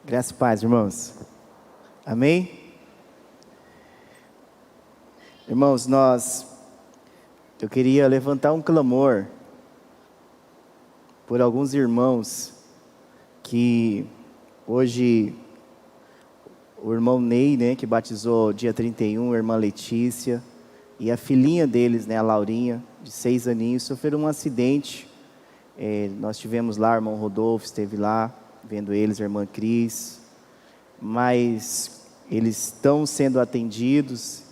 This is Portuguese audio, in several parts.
Graça e paz, irmãos. Amém? Irmãos, eu queria levantar um clamor por alguns irmãos que hoje, o irmão Ney, né, que batizou dia 31, a irmã Letícia, e a filhinha deles, né, a Laurinha, de 6 aninhos, sofreram um acidente. Nós tivemos lá, o irmão Rodolfo esteve lá, vendo eles, a irmã Cris, mas eles estão sendo atendidos,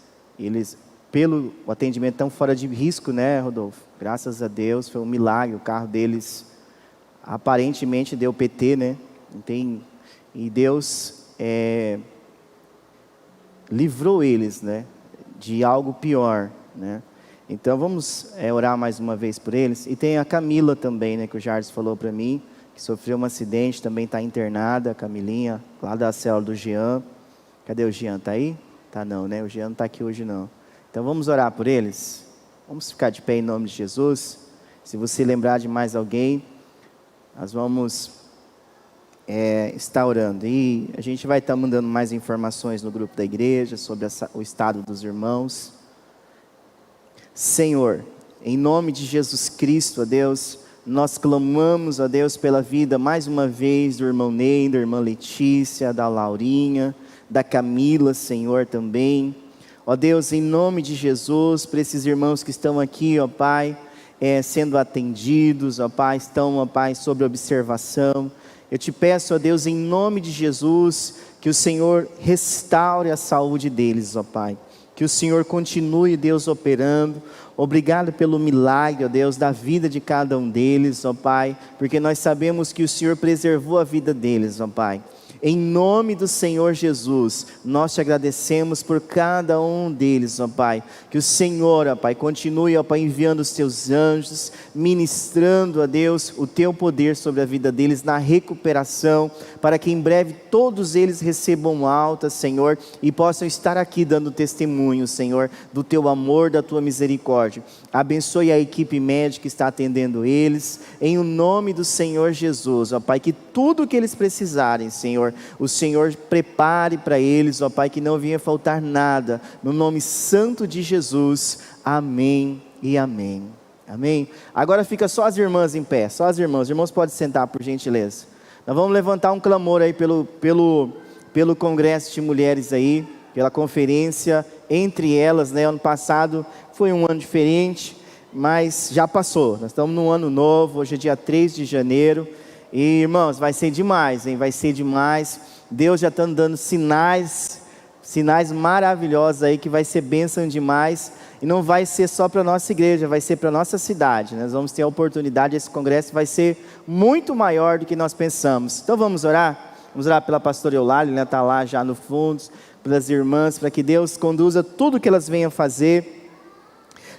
pelo atendimento estão fora de risco, né, Rodolfo? Graças a Deus, foi um milagre, o carro deles aparentemente deu PT, né? E Deus livrou eles, né, de algo pior, né? Então vamos orar mais uma vez por eles. E tem a Camila também, né, que o Jardim falou para mim, que sofreu um acidente, também está internada, a Camilinha, lá da célula do Jean. Cadê o Jean? Está aí? Tá não, né? O Jean não está aqui hoje não. Então vamos orar por eles? Vamos ficar de pé em nome de Jesus. Se você lembrar de mais alguém, nós vamos estar orando. E a gente vai estar mandando mais informações no grupo da igreja, sobre o estado dos irmãos. Senhor, em nome de Jesus Cristo, ó Deus, nós clamamos, ó Deus, pela vida mais uma vez do irmão Ney, da irmã Letícia, da Laurinha, da Camila, Senhor, também. Ó Deus, em nome de Jesus, para esses irmãos que estão aqui, ó Pai, sendo atendidos, ó Pai, estão, ó Pai, sob observação. Eu te peço, ó Deus, em nome de Jesus, que o Senhor restaure a saúde deles, ó Pai. Que o Senhor continue, Deus, operando. Obrigado pelo milagre, ó Deus, da vida de cada um deles, ó Pai, porque nós sabemos que o Senhor preservou a vida deles, ó Pai. Em nome do Senhor Jesus, nós te agradecemos por cada um deles, ó Pai. Que o Senhor, ó Pai, continue, ó Pai, enviando os teus anjos, ministrando, ó Deus, o teu poder sobre a vida deles na recuperação, para que em breve todos eles recebam alta, Senhor, e possam estar aqui dando testemunho, Senhor, do teu amor, da tua misericórdia. Abençoe a equipe médica que está atendendo eles, em o nome do Senhor Jesus, ó Pai, que tudo o que eles precisarem, Senhor, o Senhor prepare para eles, ó Pai, que não venha faltar nada, no nome santo de Jesus, amém e amém, amém. Agora fica só as irmãs em pé, só as irmãs, os irmãos podem sentar por gentileza. Nós vamos levantar um clamor aí pelo congresso de mulheres aí, pela conferência, entre elas, né, ano passado foi um ano diferente, mas já passou, nós estamos num ano novo, hoje é dia 3 de janeiro, e irmãos, vai ser demais, hein? Vai ser demais. Deus já está dando sinais maravilhosos aí, que vai ser bênção demais. E não vai ser só para a nossa igreja, vai ser para a nossa cidade. Nós vamos ter a oportunidade, esse congresso vai ser muito maior do que nós pensamos. Então vamos orar? Vamos orar pela pastora Eulália, ela está lá já no fundo, pelas irmãs, para que Deus conduza tudo que elas venham fazer.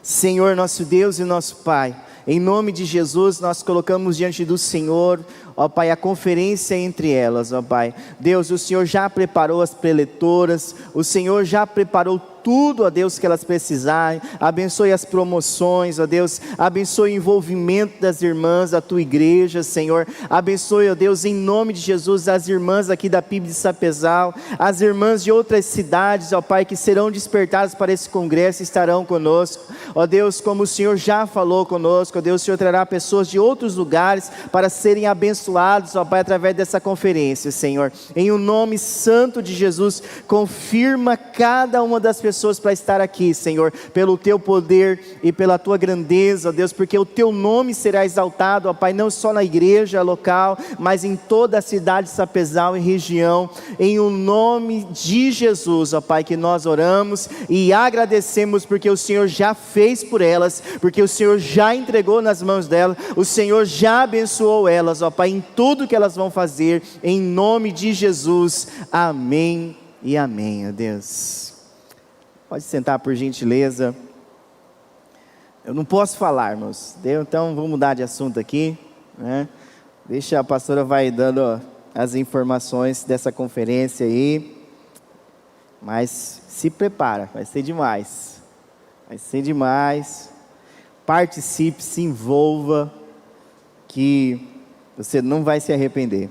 Senhor, nosso Deus e nosso Pai, em nome de Jesus, nós colocamos diante do Senhor, ó Pai, a conferência entre elas, ó Pai. Deus, o Senhor já preparou as preletoras, o Senhor já preparou tudo, ó Deus, que elas precisarem. Abençoe as promoções, ó Deus, abençoe o envolvimento das irmãs da tua igreja, Senhor. Abençoe, ó Deus, em nome de Jesus, as irmãs aqui da PIB de Sapezal, as irmãs de outras cidades, ó Pai, que serão despertadas para esse congresso, estarão conosco, ó Deus, como o Senhor já falou conosco, ó Deus, o Senhor trará pessoas de outros lugares para serem abençoados, ó Pai, através dessa conferência, Senhor. Em o nome santo de Jesus, confirma cada uma das pessoas para estar aqui, Senhor, pelo teu poder e pela tua grandeza, ó Deus, porque o teu nome será exaltado, ó Pai, não só na igreja local, mas em toda a cidade de Sapezal e região. Em o nome de Jesus, ó Pai, que nós oramos e agradecemos, porque o Senhor já fez por elas, porque o Senhor já entregou nas mãos delas, o Senhor já abençoou elas, ó Pai, em tudo que elas vão fazer, em nome de Jesus, amém e amém, ó Deus. Pode sentar por gentileza. Eu não posso falar, irmãos, então vou mudar de assunto aqui, né? Deixa a pastora vai dando as informações dessa conferência aí, mas se prepara, vai ser demais, participe, se envolva, que você não vai se arrepender.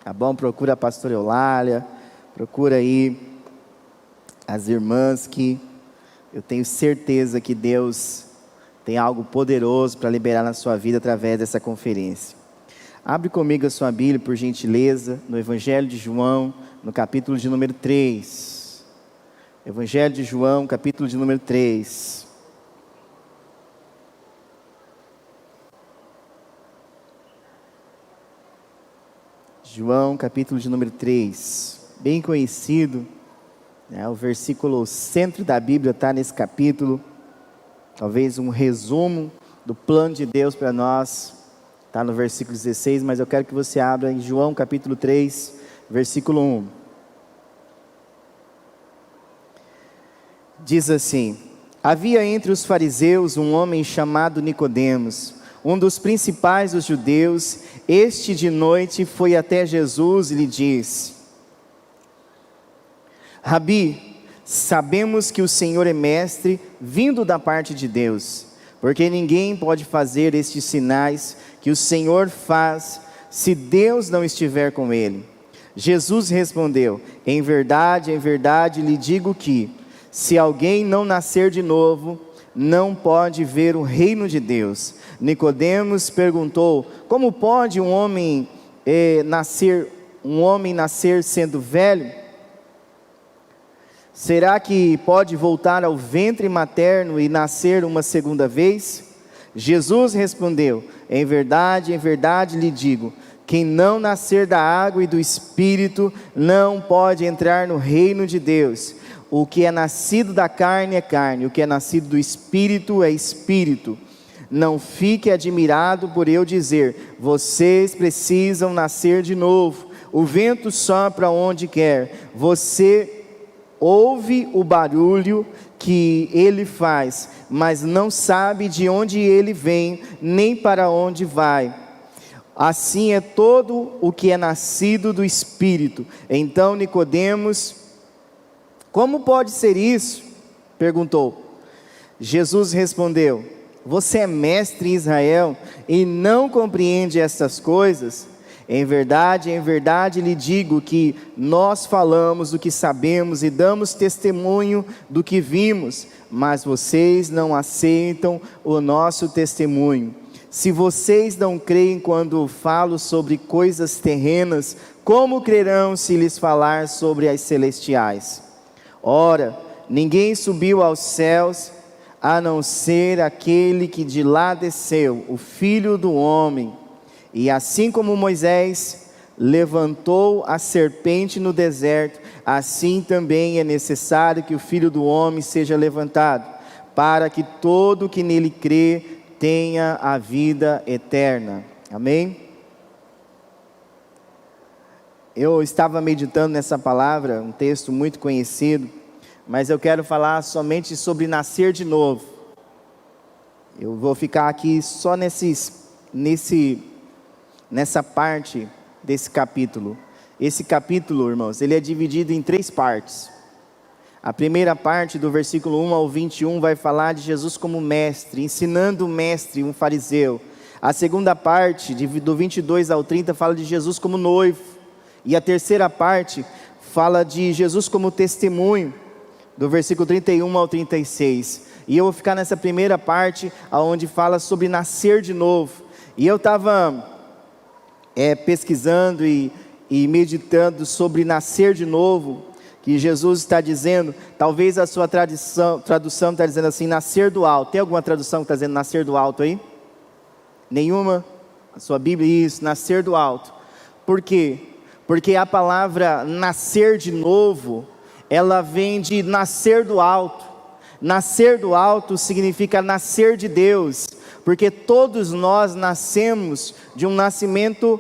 tá bom? Procura a pastora Eulália, procura aí as irmãs, que eu tenho certeza que Deus tem algo poderoso para liberar na sua vida através dessa conferência. Abre comigo a sua Bíblia, por gentileza, no Evangelho de João, no capítulo de número 3. Evangelho de João, capítulo de número 3. João, capítulo de número 3. Bem conhecido, né? O versículo, o centro da Bíblia está nesse capítulo. Talvez um resumo do plano de Deus para nós está no versículo 16, mas eu quero que você abra em João capítulo 3, versículo 1. Diz assim: havia entre os fariseus um homem chamado Nicodemos, um dos principais dos judeus. Este de noite foi até Jesus e lhe disse: Rabi, sabemos que o Senhor é mestre, vindo da parte de Deus, porque ninguém pode fazer estes sinais que o Senhor faz, se Deus não estiver com ele. Jesus respondeu: em verdade lhe digo que, se alguém não nascer de novo, não pode ver o reino de Deus. Nicodemos perguntou: como pode um homem nascer sendo velho? Será que pode voltar ao ventre materno e nascer uma segunda vez? Jesus respondeu: em verdade lhe digo, quem não nascer da água e do Espírito não pode entrar no reino de Deus. O que é nascido da carne é carne, o que é nascido do Espírito é Espírito. Não fique admirado por eu dizer: vocês precisam nascer de novo. O vento sopra onde quer, você ouve o barulho que ele faz, mas não sabe de onde ele vem, nem para onde vai. Assim é todo o que é nascido do Espírito. Então Nicodemos: como pode ser isso? Perguntou. Jesus respondeu: você é mestre em Israel e não compreende estas coisas? Em verdade lhe digo que nós falamos o que sabemos e damos testemunho do que vimos, mas vocês não aceitam o nosso testemunho. Se vocês não creem quando falo sobre coisas terrenas, como crerão se lhes falar sobre as celestiais? Ora, ninguém subiu aos céus, a não ser aquele que de lá desceu, o Filho do Homem. E assim como Moisés levantou a serpente no deserto, assim também é necessário que o Filho do Homem seja levantado, para que todo que nele crê tenha a vida eterna. Amém? Eu estava meditando nessa palavra, um texto muito conhecido, mas eu quero falar somente sobre nascer de novo. Eu vou ficar aqui só nessa parte desse capítulo. Esse capítulo, irmãos, ele é dividido em 3 partes. A primeira parte, do versículo 1 ao 21, vai falar de Jesus como mestre, ensinando o mestre, um fariseu. A segunda parte, do 22 ao 30, fala de Jesus como noivo. E a terceira parte fala de Jesus como testemunho, do versículo 31 ao 36. E eu vou ficar nessa primeira parte, onde fala sobre nascer de novo. E eu estava pesquisando e meditando sobre nascer de novo, que Jesus está dizendo. Talvez a sua tradução está dizendo assim: nascer do alto. Tem alguma tradução que está dizendo nascer do alto aí? Nenhuma? A sua Bíblia, isso, nascer do alto. Por quê? Porque a palavra nascer de novo, ela vem de nascer do alto. Nascer do alto significa nascer de Deus, porque todos nós nascemos de um nascimento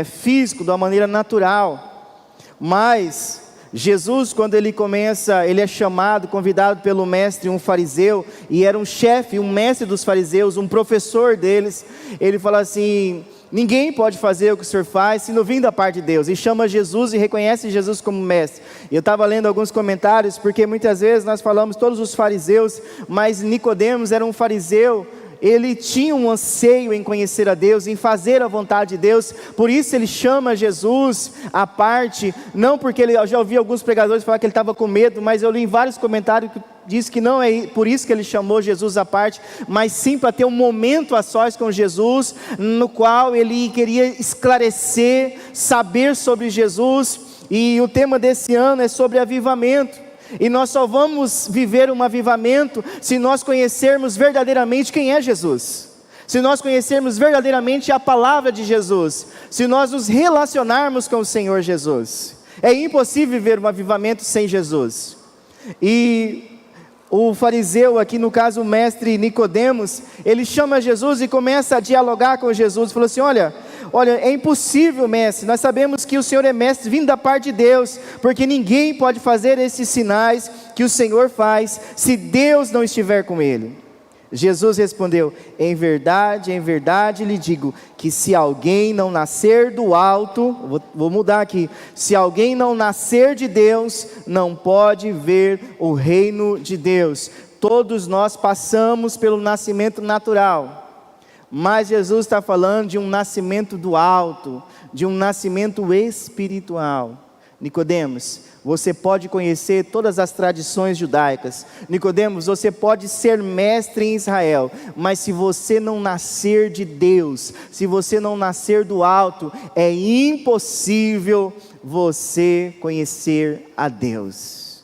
físico, de uma maneira natural. Mas Jesus, quando ele começa, ele é chamado, convidado pelo mestre, um fariseu, e era um chefe, um mestre dos fariseus, um professor deles. Ele fala assim: ninguém pode fazer o que o Senhor faz se não vir da parte de Deus. E chama Jesus e reconhece Jesus como mestre. E eu estava lendo alguns comentários, porque muitas vezes nós falamos todos os fariseus, mas Nicodemos era um fariseu ele tinha um anseio em conhecer a Deus, em fazer a vontade de Deus. Por isso ele chama Jesus à parte, não porque eu já ouvi alguns pregadores falar que ele estava com medo, mas eu li em vários comentários que diz que não é por isso que ele chamou Jesus à parte, mas sim para ter um momento a sós com Jesus, no qual ele queria esclarecer, saber sobre Jesus. E o tema desse ano é sobre avivamento. E nós só vamos viver um avivamento se nós conhecermos verdadeiramente quem é Jesus, se nós conhecermos verdadeiramente a palavra de Jesus, se nós nos relacionarmos com o Senhor Jesus. É impossível viver um avivamento sem Jesus. E o fariseu, aqui no caso o mestre Nicodemos, ele chama Jesus e começa a dialogar com Jesus, falou assim: olha, é impossível, mestre, nós sabemos que o Senhor é mestre vindo da parte de Deus, porque ninguém pode fazer esses sinais que o Senhor faz, se Deus não estiver com ele. Jesus respondeu: em verdade lhe digo, que se alguém não nascer do alto, vou mudar aqui, se alguém não nascer de Deus, não pode ver o reino de Deus. Todos nós passamos pelo nascimento natural, mas Jesus está falando de um nascimento do alto, de um nascimento espiritual. Nicodemos, você pode conhecer todas as tradições judaicas. Nicodemos, você pode ser mestre em Israel, mas se você não nascer de Deus, se você não nascer do alto, é impossível você conhecer a Deus.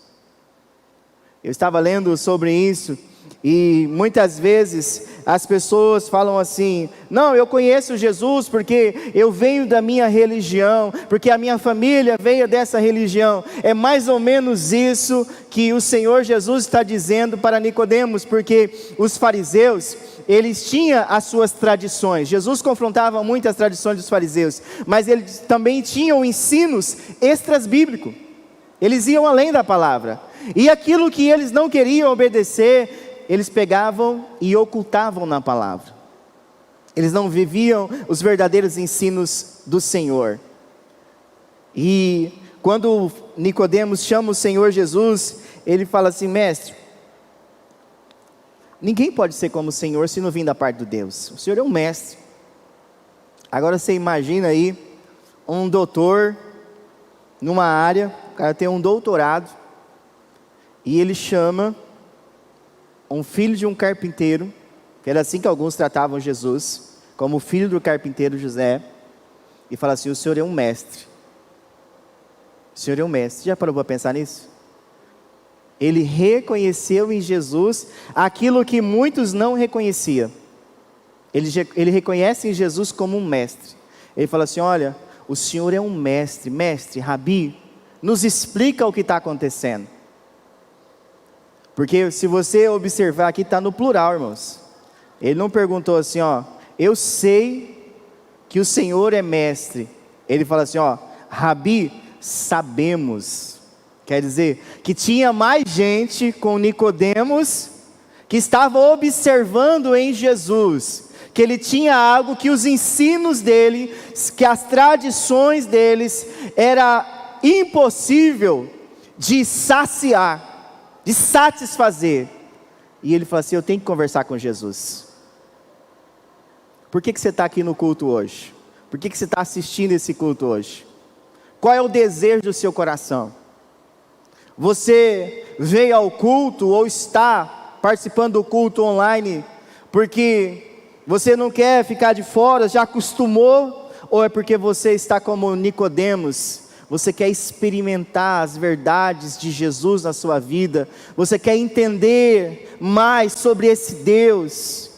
Eu estava lendo sobre isso, e muitas vezes as pessoas falam assim: não, eu conheço Jesus porque eu venho da minha religião, porque a minha família veio dessa religião. É mais ou menos isso que o Senhor Jesus está dizendo para Nicodemos, porque os fariseus, eles tinham as suas tradições. Jesus confrontava muito as tradições dos fariseus, mas eles também tinham ensinos extras bíblicos. Eles iam além da palavra, e aquilo que eles não queriam obedecer, eles pegavam e ocultavam na palavra. Eles não viviam os verdadeiros ensinos do Senhor. E quando Nicodemos chama o Senhor Jesus, ele fala assim: mestre, ninguém pode ser como o Senhor se não vir da parte de Deus. O Senhor é um mestre. Agora você imagina aí um doutor numa área, o cara tem um doutorado, e ele chama um filho de um carpinteiro, que era assim que alguns tratavam Jesus, como filho do carpinteiro José, e fala assim: o Senhor é um mestre. O Senhor é um mestre. Já parou para pensar nisso? Ele reconheceu em Jesus aquilo que muitos não reconheciam. Ele reconhece em Jesus como um mestre. Ele fala assim: olha, o Senhor é um mestre, Rabi, nos explica o que está acontecendo. Porque se você observar aqui, está no plural, irmãos. Ele não perguntou assim: ó, eu sei que o Senhor é mestre. Ele fala assim: ó, Rabi, sabemos. Quer dizer, que tinha mais gente com Nicodemos, que estava observando em Jesus, que ele tinha algo que os ensinos dele, que as tradições deles, era impossível de saciar, de satisfazer. E ele falou assim: eu tenho que conversar com Jesus. Por que você está aqui no culto hoje? Por que você está assistindo esse culto hoje? Qual é o desejo do seu coração? Você veio ao culto ou está participando do culto online porque você não quer ficar de fora, já acostumou? Ou é porque você está como Nicodemos, você quer experimentar as verdades de Jesus na sua vida, você quer entender mais sobre esse Deus?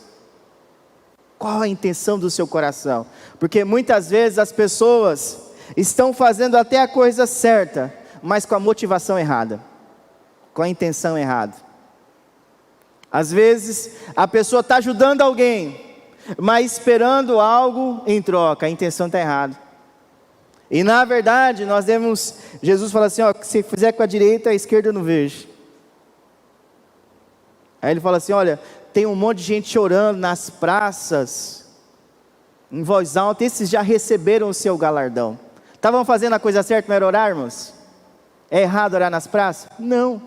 Qual a intenção do seu coração? Porque muitas vezes as pessoas estão fazendo até a coisa certa, mas com a motivação errada, com a intenção errada. Às vezes a pessoa está ajudando alguém, mas esperando algo em troca, a intenção está errada. E na verdade nós devemos, Jesus fala assim: ó, se fizer com a direita, a esquerda eu não vejo. Aí ele fala assim: olha, tem um monte de gente chorando nas praças, em voz alta, esses já receberam o seu galardão. Estavam fazendo a coisa certa, não era orar, irmãos? É errado orar nas praças? Não.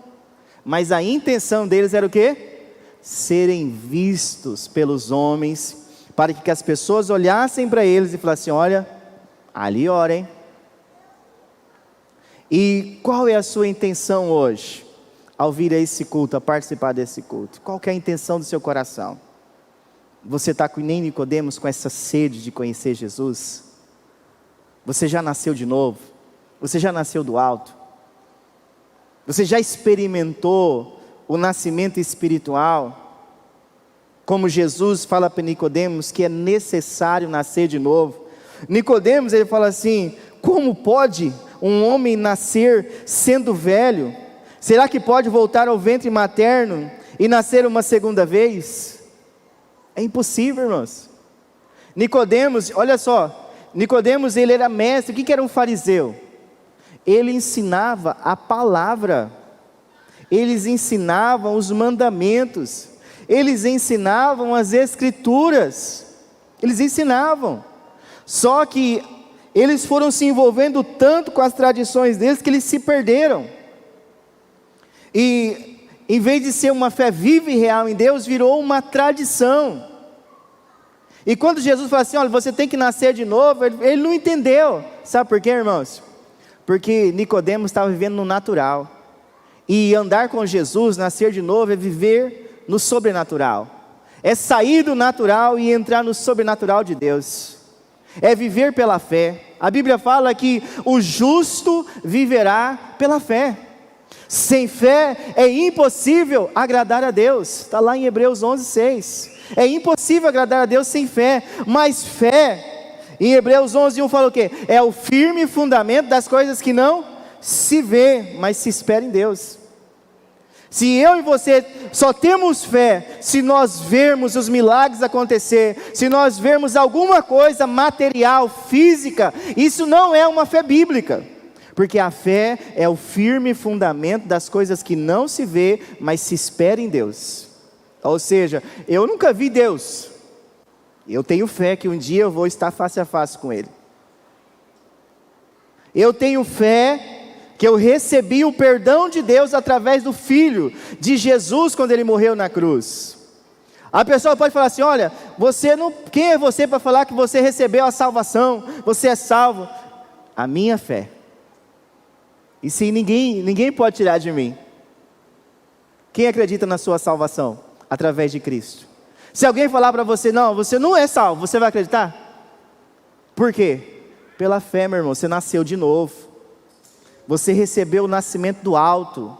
Mas a intenção deles era o quê? serem vistos pelos homens, para que as pessoas olhassem para eles e falassem: olha, ali ora, hein? E qual é a sua intenção hoje, ao vir a esse culto, a participar desse culto? Qual que é a intenção do seu coração? Você está com nem Nicodemos, com essa sede de conhecer Jesus? Você já nasceu de novo? Você já nasceu do alto? Você já experimentou o nascimento espiritual? Como Jesus fala para Nicodemos que é necessário nascer de novo. Nicodemos, ele fala assim: como pode um homem nascer sendo velho? Será que pode voltar ao ventre materno e nascer uma segunda vez? É impossível, irmãos. Nicodemos, olha só, Nicodemos, ele era mestre. O que era um fariseu? Ele ensinava a palavra, eles ensinavam os mandamentos, eles ensinavam as escrituras, eles ensinavam, só que eles foram se envolvendo tanto com as tradições deles, que eles se perderam, e em vez de ser uma fé viva e real em Deus, virou uma tradição. E quando Jesus fala assim: olha, você tem que nascer de novo, ele não entendeu. Sabe por quê, irmãos? Porque Nicodemos estava vivendo no natural, e andar com Jesus, nascer de novo, é viver no sobrenatural, é sair do natural e entrar no sobrenatural de Deus, é viver pela fé. A Bíblia fala que o justo viverá pela fé. Sem fé é impossível agradar a Deus, está lá em Hebreus 11:6. É impossível agradar a Deus sem fé, mas fé, em Hebreus 11:1 fala o quê? É o firme fundamento das coisas que não se vê, mas se espera em Deus. Se eu e você só temos fé se nós vermos os milagres acontecer, se nós vermos alguma coisa material, física, isso não é uma fé bíblica, porque a fé é o firme fundamento das coisas que não se vê, mas se espera em Deus. Ou seja, eu nunca vi Deus, eu tenho fé que um dia eu vou estar face a face com Ele. Eu tenho fé que eu recebi o perdão de Deus através do Filho de Jesus, quando Ele morreu na cruz. A pessoa pode falar assim: olha, você não, quem é você para falar que você recebeu a salvação, você é salvo? A minha fé, e se ninguém pode tirar de mim. Quem acredita na sua salvação? Através de Cristo. Se alguém falar para você: não, você não é salvo, você vai acreditar? Por quê? Pela fé, meu irmão. Você nasceu de novo, você recebeu o nascimento do alto,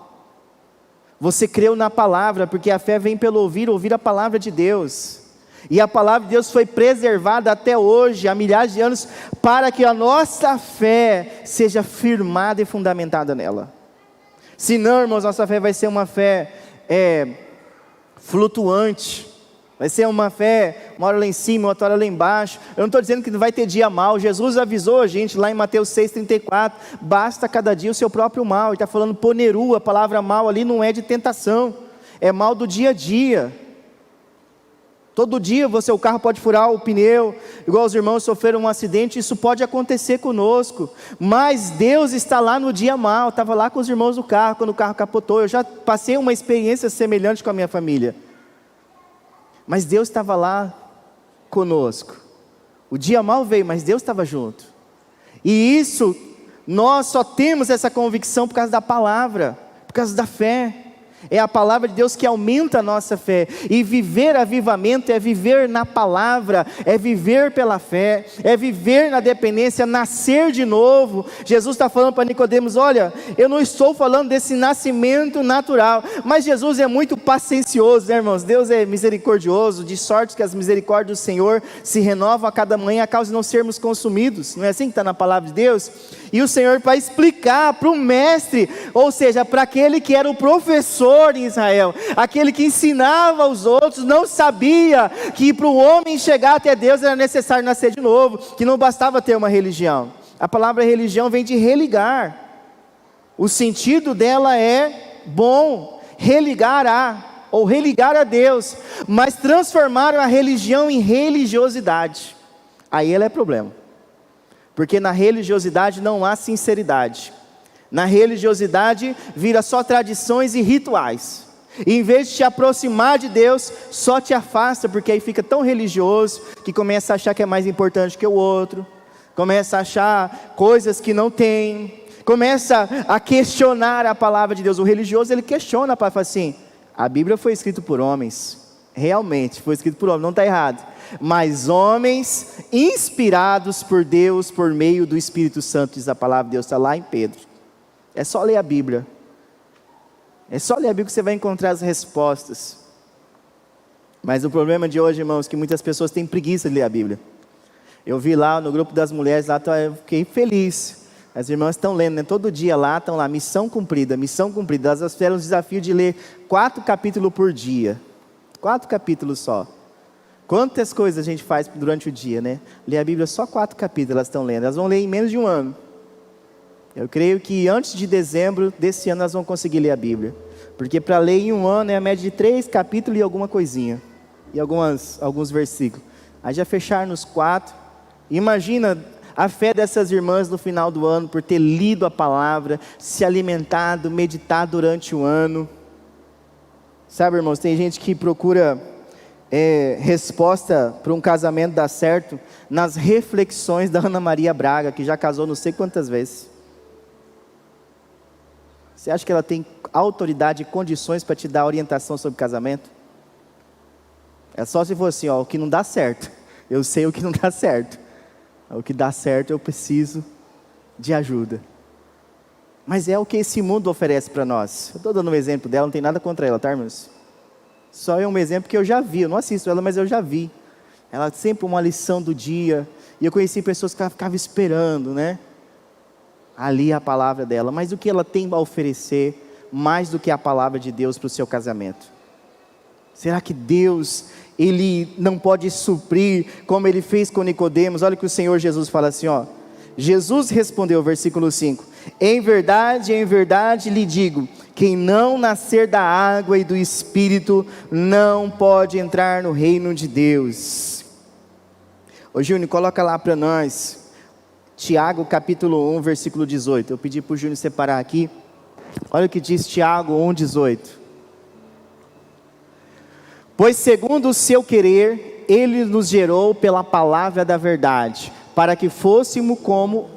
você creu na palavra, porque a fé vem pelo ouvir a palavra de Deus, e a palavra de Deus foi preservada até hoje, há milhares de anos, para que a nossa fé seja firmada e fundamentada nela. Senão, irmãos, nossa fé vai ser uma fé flutuante, vai ser uma fé, uma hora lá em cima, outra hora lá embaixo. Eu não estou dizendo que não vai ter dia mal. Jesus avisou a gente lá em Mateus 6,34, basta cada dia o seu próprio mal. Ele está falando poneru, a palavra mal ali não é de tentação, é mal do dia a dia. Todo dia o carro pode furar o pneu, igual os irmãos sofreram um acidente, isso pode acontecer conosco, mas Deus está lá no dia mal. Estava lá com os irmãos no carro, quando o carro capotou. Eu já passei uma experiência semelhante com a minha família, mas Deus estava lá conosco. O dia mal veio, mas Deus estava junto, e isso, nós só temos essa convicção por causa da palavra, por causa da fé. É a palavra de Deus que aumenta a nossa fé. E viver avivamento é viver na palavra, é viver pela fé, é viver na dependência, nascer de novo. Jesus está falando para Nicodemos: olha, eu não estou falando desse nascimento natural. Mas Jesus é muito paciencioso, né, irmãos? Deus é misericordioso, de sorte que as misericórdias do Senhor se renovam a cada manhã, a causa de não sermos consumidos. Não é assim que está na palavra de Deus? E o Senhor vai explicar para o mestre, ou seja, para aquele que era o professor em Israel, aquele que ensinava aos outros, não sabia que para o homem chegar até Deus era necessário nascer de novo, que não bastava ter uma religião. A palavra religião vem de religar, o sentido dela é bom, religar ou religar a Deus, mas transformaram a religião em religiosidade. Aí ela é problema, porque na religiosidade não há sinceridade. Na religiosidade vira só tradições e rituais. E em vez de te aproximar de Deus, só te afasta, porque aí fica tão religioso, que começa a achar que é mais importante que o outro, começa a achar coisas que não tem, começa a questionar a palavra de Deus. O religioso, ele questiona, fala assim, a Bíblia foi escrita por homens, realmente, foi escrita por homens, não está errado, mas homens inspirados por Deus, por meio do Espírito Santo, diz a palavra de Deus, está lá em Pedro. É só ler a Bíblia. É só ler a Bíblia que você vai encontrar as respostas. Mas o problema de hoje, irmãos, é que muitas pessoas têm preguiça de ler a Bíblia. Eu vi lá no grupo das mulheres, lá eu fiquei feliz. As irmãs estão lendo, né? Todo dia lá, estão lá, missão cumprida, missão cumprida. Elas fizeram um desafio de ler 4 capítulos por dia. 4 capítulos só. Quantas coisas a gente faz durante o dia, né? Ler a Bíblia, só 4 capítulos elas estão lendo. Elas vão ler em menos de um ano. Eu creio que antes de dezembro desse ano elas vão conseguir ler a Bíblia. Porque para ler em um ano é a média de 3 capítulos e alguma coisinha. E alguns versículos. Aí já fecharam nos 4. Imagina a fé dessas irmãs no final do ano, por ter lido a palavra, se alimentado, meditado durante o ano. Sabe, irmãos, tem gente que procura resposta para um casamento dar certo nas reflexões da Ana Maria Braga, que já casou não sei quantas vezes. Você acha que ela tem autoridade e condições para te dar orientação sobre casamento? É só se for assim, ó, o que não dá certo, eu sei o que não dá certo. O que dá certo eu preciso de ajuda. Mas é o que esse mundo oferece para nós. Eu estou dando um exemplo dela, não tem nada contra ela, tá, irmãos? Só é um exemplo que eu já vi, eu não assisto ela, mas eu já vi. Ela sempre uma lição do dia. E eu conheci pessoas que ficavam esperando, né? Ali a palavra dela. Mas o que ela tem a oferecer, mais do que a palavra de Deus para o seu casamento? Será que Deus, Ele não pode suprir, como Ele fez com Nicodemos? Olha o que o Senhor Jesus fala assim, ó. Jesus respondeu, versículo 5. Em verdade lhe digo, quem não nascer da água e do Espírito, não pode entrar no reino de Deus. Ô Júnior, coloca lá para nós, Tiago capítulo 1, versículo 18. Eu pedi para o Júnior separar aqui. Olha o que diz Tiago 1, 18. Pois segundo o seu querer, Ele nos gerou pela palavra da verdade, para que fôssemos como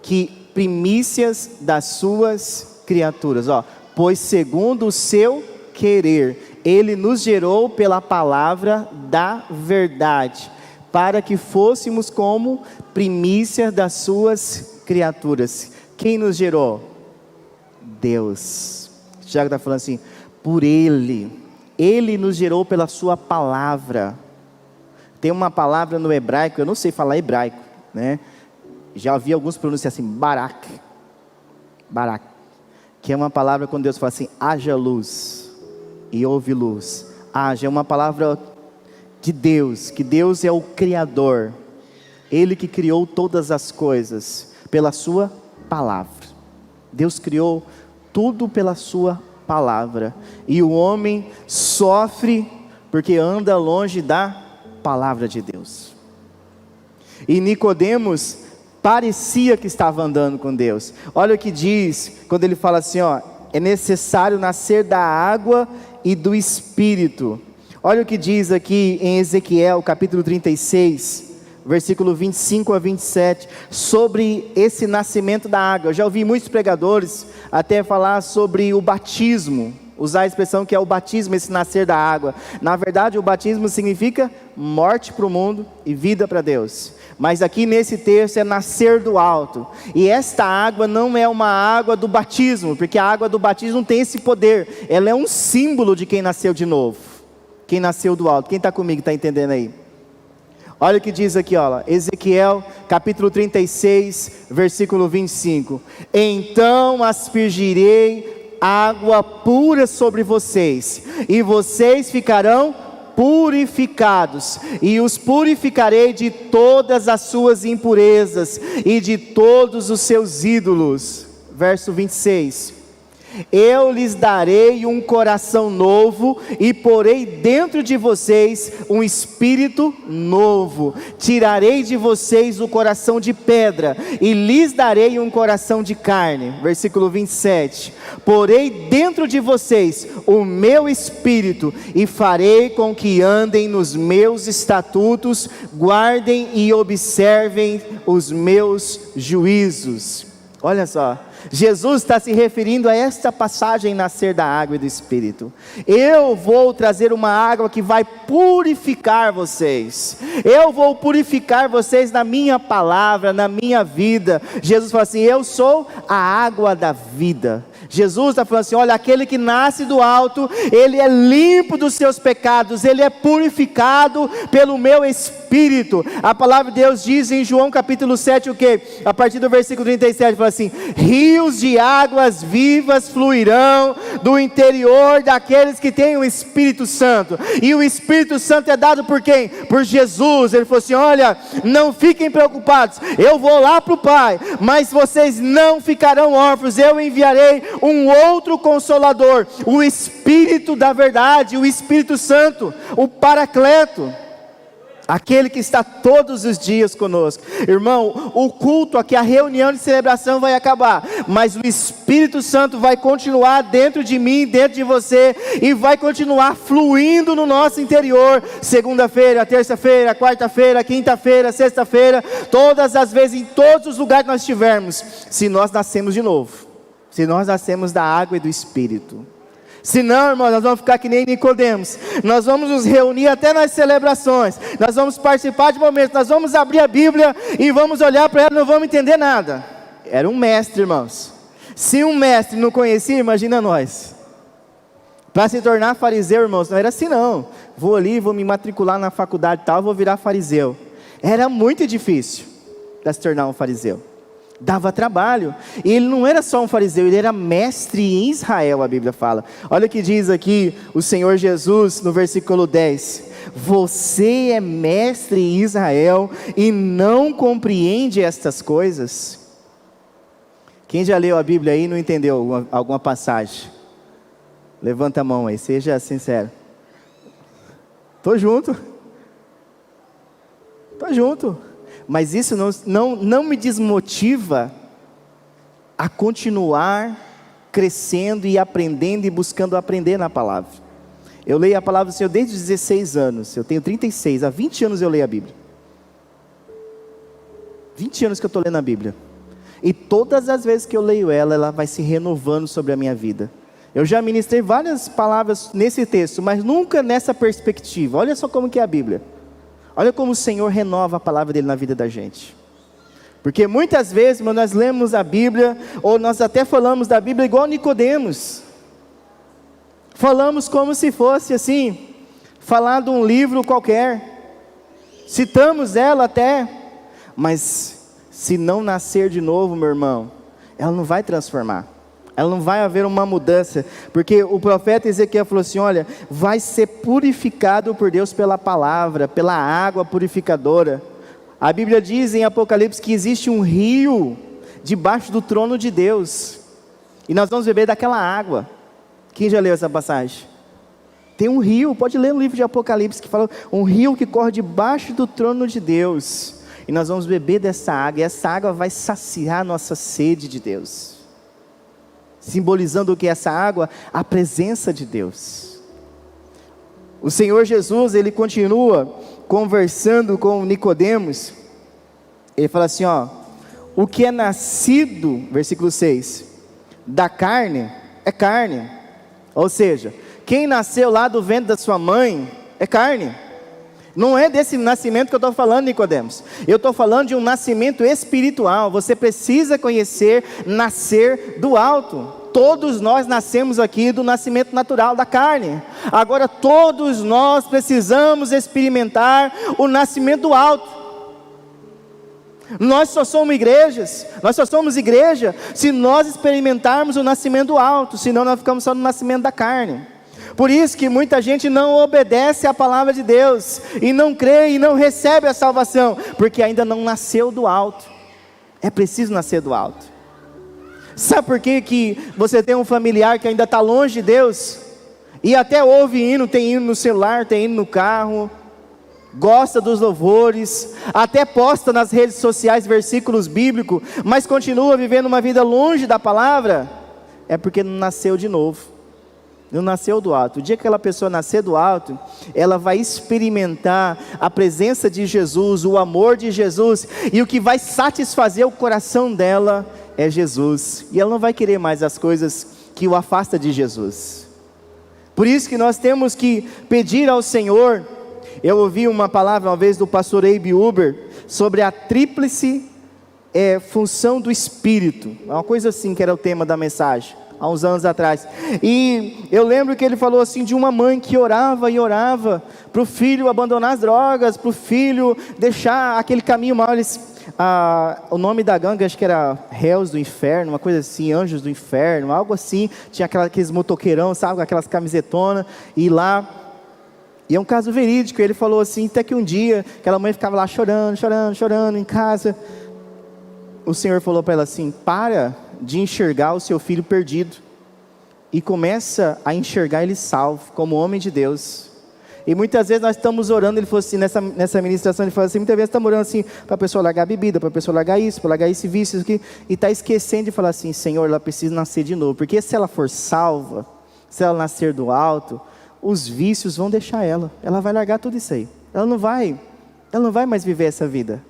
que primícias das suas criaturas. Ó, pois segundo o seu querer, Ele nos gerou pela palavra da verdade, para que fôssemos como primícias das suas criaturas. Quem nos gerou? Deus. Tiago está falando assim, por Ele nos gerou pela sua palavra. Tem uma palavra no hebraico, eu não sei falar hebraico, né? Já ouvi alguns pronunciar assim, barak, que é uma palavra quando Deus fala assim, haja luz, e houve luz. Haja é uma palavra de Deus, que Deus é o Criador, Ele que criou todas as coisas, pela sua palavra. Deus criou tudo pela sua palavra, e o homem sofre, porque anda longe da palavra de Deus. E Nicodemos parecia que estava andando com Deus. Olha o que diz, quando ele fala assim, ó, é necessário nascer da água e do Espírito. Olha o que diz aqui em Ezequiel, capítulo 36, versículo 25 a 27, sobre esse nascimento da água. Eu já ouvi muitos pregadores até falar sobre o batismo, usar a expressão que é o batismo, esse nascer da água. Na verdade, o batismo significa morte para o mundo e vida para Deus. Mas aqui nesse texto é nascer do alto. E esta água não é uma água do batismo, porque a água do batismo não tem esse poder. Ela é um símbolo de quem nasceu de novo, quem nasceu do alto. Quem está comigo, está entendendo aí? Olha o que diz aqui, ó, Ezequiel capítulo 36, versículo 25. Então aspergirei água pura sobre vocês, e vocês ficarão purificados, e os purificarei de todas as suas impurezas, e de todos os seus ídolos. Verso 26. Eu lhes darei um coração novo e porei dentro de vocês um espírito novo. Tirarei de vocês o coração de pedra e lhes darei um coração de carne. Versículo 27. Porei dentro de vocês o meu espírito e farei com que andem nos meus estatutos, guardem e observem os meus juízos. Olha só, Jesus está se referindo a esta passagem, nascer da água e do Espírito. Eu vou trazer uma água que vai purificar vocês. Eu vou purificar vocês na minha palavra, na minha vida. Jesus fala assim, eu sou a água da vida. Jesus está falando assim, olha, aquele que nasce do alto, ele é limpo dos seus pecados, ele é purificado pelo meu Espírito. A palavra de Deus diz em João capítulo 7 o que? A partir do versículo 37, fala assim, rios de águas vivas fluirão do interior daqueles que têm o Espírito Santo. E o Espírito Santo é dado por quem? Por Jesus. Ele falou assim, olha, não fiquem preocupados, eu vou lá para o Pai, mas vocês não ficarão órfãos, eu enviarei um outro Consolador, o Espírito da verdade, o Espírito Santo, o Paracleto, aquele que está todos os dias conosco. Irmão, o culto aqui, a reunião de celebração vai acabar, mas o Espírito Santo vai continuar dentro de mim, dentro de você, e vai continuar fluindo no nosso interior, segunda-feira, terça-feira, quarta-feira, quinta-feira, sexta-feira, todas as vezes, em todos os lugares que nós estivermos, se nós nascemos de novo, se nós nascemos da água e do Espírito. Se não, irmão, nós vamos ficar que nem Nicodemos. Nós vamos nos reunir até nas celebrações, nós vamos participar de momentos, nós vamos abrir a Bíblia e vamos olhar para ela e não vamos entender nada. Era um mestre, irmãos. Se um mestre não conhecia, imagina nós. Para se tornar fariseu, irmãos, não era assim não. Vou ali, vou me matricular na faculdade e tal, vou virar fariseu. Era muito difícil para se tornar um fariseu. Dava trabalho, e ele não era só um fariseu, ele era mestre em Israel, a Bíblia fala. Olha o que diz aqui o Senhor Jesus no versículo 10, você é mestre em Israel e não compreende estas coisas? Quem já leu a Bíblia aí e não entendeu alguma passagem? Levanta a mão aí, seja sincero. Estou junto, mas isso não me desmotiva a continuar crescendo e aprendendo e buscando aprender na palavra. Eu leio a palavra do Senhor desde os 16 anos, eu tenho 36, há 20 anos eu leio a Bíblia. 20 anos que eu estou lendo a Bíblia, e todas as vezes que eu leio ela vai se renovando sobre a minha vida. Eu já ministrei várias palavras nesse texto, mas nunca nessa perspectiva. Olha só como que é a Bíblia. Olha como o Senhor renova a palavra dele na vida da gente. Porque muitas vezes nós lemos a Bíblia, ou nós até falamos da Bíblia igual Nicodemos. Falamos como se fosse assim, falar de um livro qualquer. Citamos ela até, mas se não nascer de novo, meu irmão, ela não vai transformar. Ela não vai haver uma mudança, porque o profeta Ezequiel falou assim, olha, vai ser purificado por Deus pela palavra, pela água purificadora. A Bíblia diz em Apocalipse que existe um rio debaixo do trono de Deus, e nós vamos beber daquela água. Quem já leu essa passagem? Tem um rio, pode ler no livro de Apocalipse, que fala um rio que corre debaixo do trono de Deus, e nós vamos beber dessa água, e essa água vai saciar a nossa sede de Deus. Simbolizando o que é essa água? A presença de Deus. O Senhor Jesus, ele continua conversando com Nicodemos. Ele fala assim, ó, o que é nascido, versículo 6, da carne, é carne. Ou seja, quem nasceu lá do ventre da sua mãe, é carne. Não é desse nascimento que eu estou falando, Nicodemos. Eu estou falando de um nascimento espiritual. Você precisa conhecer, nascer do alto. Todos nós nascemos aqui do nascimento natural da carne. Agora todos nós precisamos experimentar o nascimento do alto. Nós só somos igreja se nós experimentarmos o nascimento do alto. Senão nós ficamos só no nascimento da carne. Por isso que muita gente não obedece à palavra de Deus, e não crê e não recebe a salvação, porque ainda não nasceu do alto. É preciso nascer do alto. Sabe por que que você tem um familiar que ainda está longe de Deus? E até ouve hino, tem hino no celular, tem hino no carro, gosta dos louvores, até posta nas redes sociais versículos bíblicos, mas continua vivendo uma vida longe da palavra? É porque não nasceu de novo, não nasceu do alto. O dia que aquela pessoa nascer do alto, ela vai experimentar a presença de Jesus, o amor de Jesus, e o que vai satisfazer o coração dela é Jesus, e ela não vai querer mais as coisas que o afasta de Jesus. Por isso que nós temos que pedir ao Senhor. Eu ouvi uma palavra uma vez do pastor Abe Uber, sobre a tríplice função do Espírito, uma coisa assim que era o tema da mensagem, há uns anos atrás, e eu lembro que ele falou assim, de uma mãe que orava e orava, para o filho abandonar as drogas, para o filho deixar aquele caminho mal. O nome da gangue acho que era Réus do Inferno, uma coisa assim, Anjos do Inferno, algo assim, tinha aqueles motoqueirão, sabe, aquelas camisetonas, e lá, e é um caso verídico. Ele falou assim, até que um dia, aquela mãe ficava lá chorando em casa, o Senhor falou para ela assim, para de enxergar o seu filho perdido, e começa a enxergar ele salvo, como homem de Deus. E muitas vezes nós estamos orando, ele falou assim, nessa ministração, ele falou assim, muitas vezes estamos orando assim, para a pessoa largar a bebida, para a pessoa largar isso, para largar esse vício, isso aqui, e está esquecendo de falar assim, Senhor, ela precisa nascer de novo, porque se ela for salva, se ela nascer do alto, os vícios vão deixar ela vai largar tudo isso aí, ela não vai mais viver essa vida.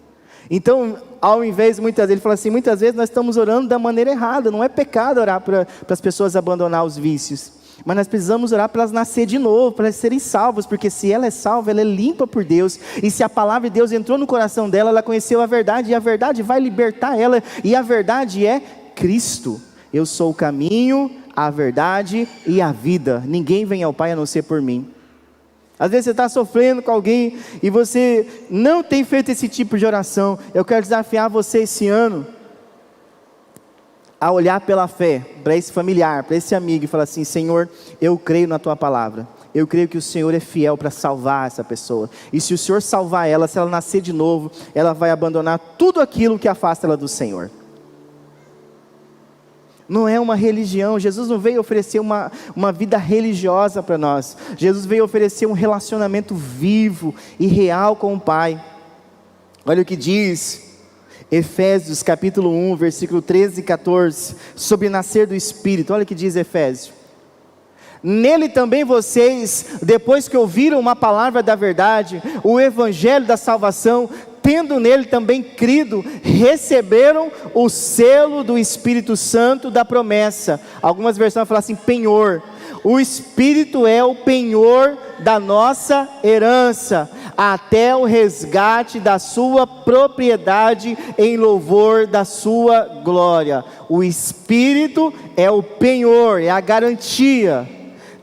Então, ao invés, muitas vezes, ele fala assim, muitas vezes nós estamos orando da maneira errada. Não é pecado orar para as pessoas abandonar os vícios, mas nós precisamos orar para elas nascer de novo, para elas serem salvas, porque se ela é salva, ela é limpa por Deus, e se a palavra de Deus entrou no coração dela, ela conheceu a verdade, e a verdade vai libertar ela, e a verdade é Cristo. Eu sou o caminho, a verdade e a vida, ninguém vem ao Pai a não ser por mim. Às vezes você está sofrendo com alguém, e você não tem feito esse tipo de oração. Eu quero desafiar você esse ano, a olhar pela fé, para esse familiar, para esse amigo, e falar assim, Senhor, eu creio na Tua palavra, eu creio que o Senhor é fiel para salvar essa pessoa, e se o Senhor salvar ela, se ela nascer de novo, ela vai abandonar tudo aquilo que afasta ela do Senhor. Não é uma religião. Jesus não veio oferecer uma vida religiosa para nós. Jesus veio oferecer um relacionamento vivo e real com o Pai. Olha o que diz Efésios capítulo 1, versículo 13 e 14, sobre nascer do Espírito. Olha o que diz Efésios. Nele também vocês, depois que ouviram uma palavra da verdade, o evangelho da salvação, tendo nele também crido, receberam o selo do Espírito Santo da promessa. Algumas versões falam assim, penhor. O Espírito é o penhor da nossa herança, até o resgate da sua propriedade, em louvor da sua glória. O Espírito é o penhor, é a garantia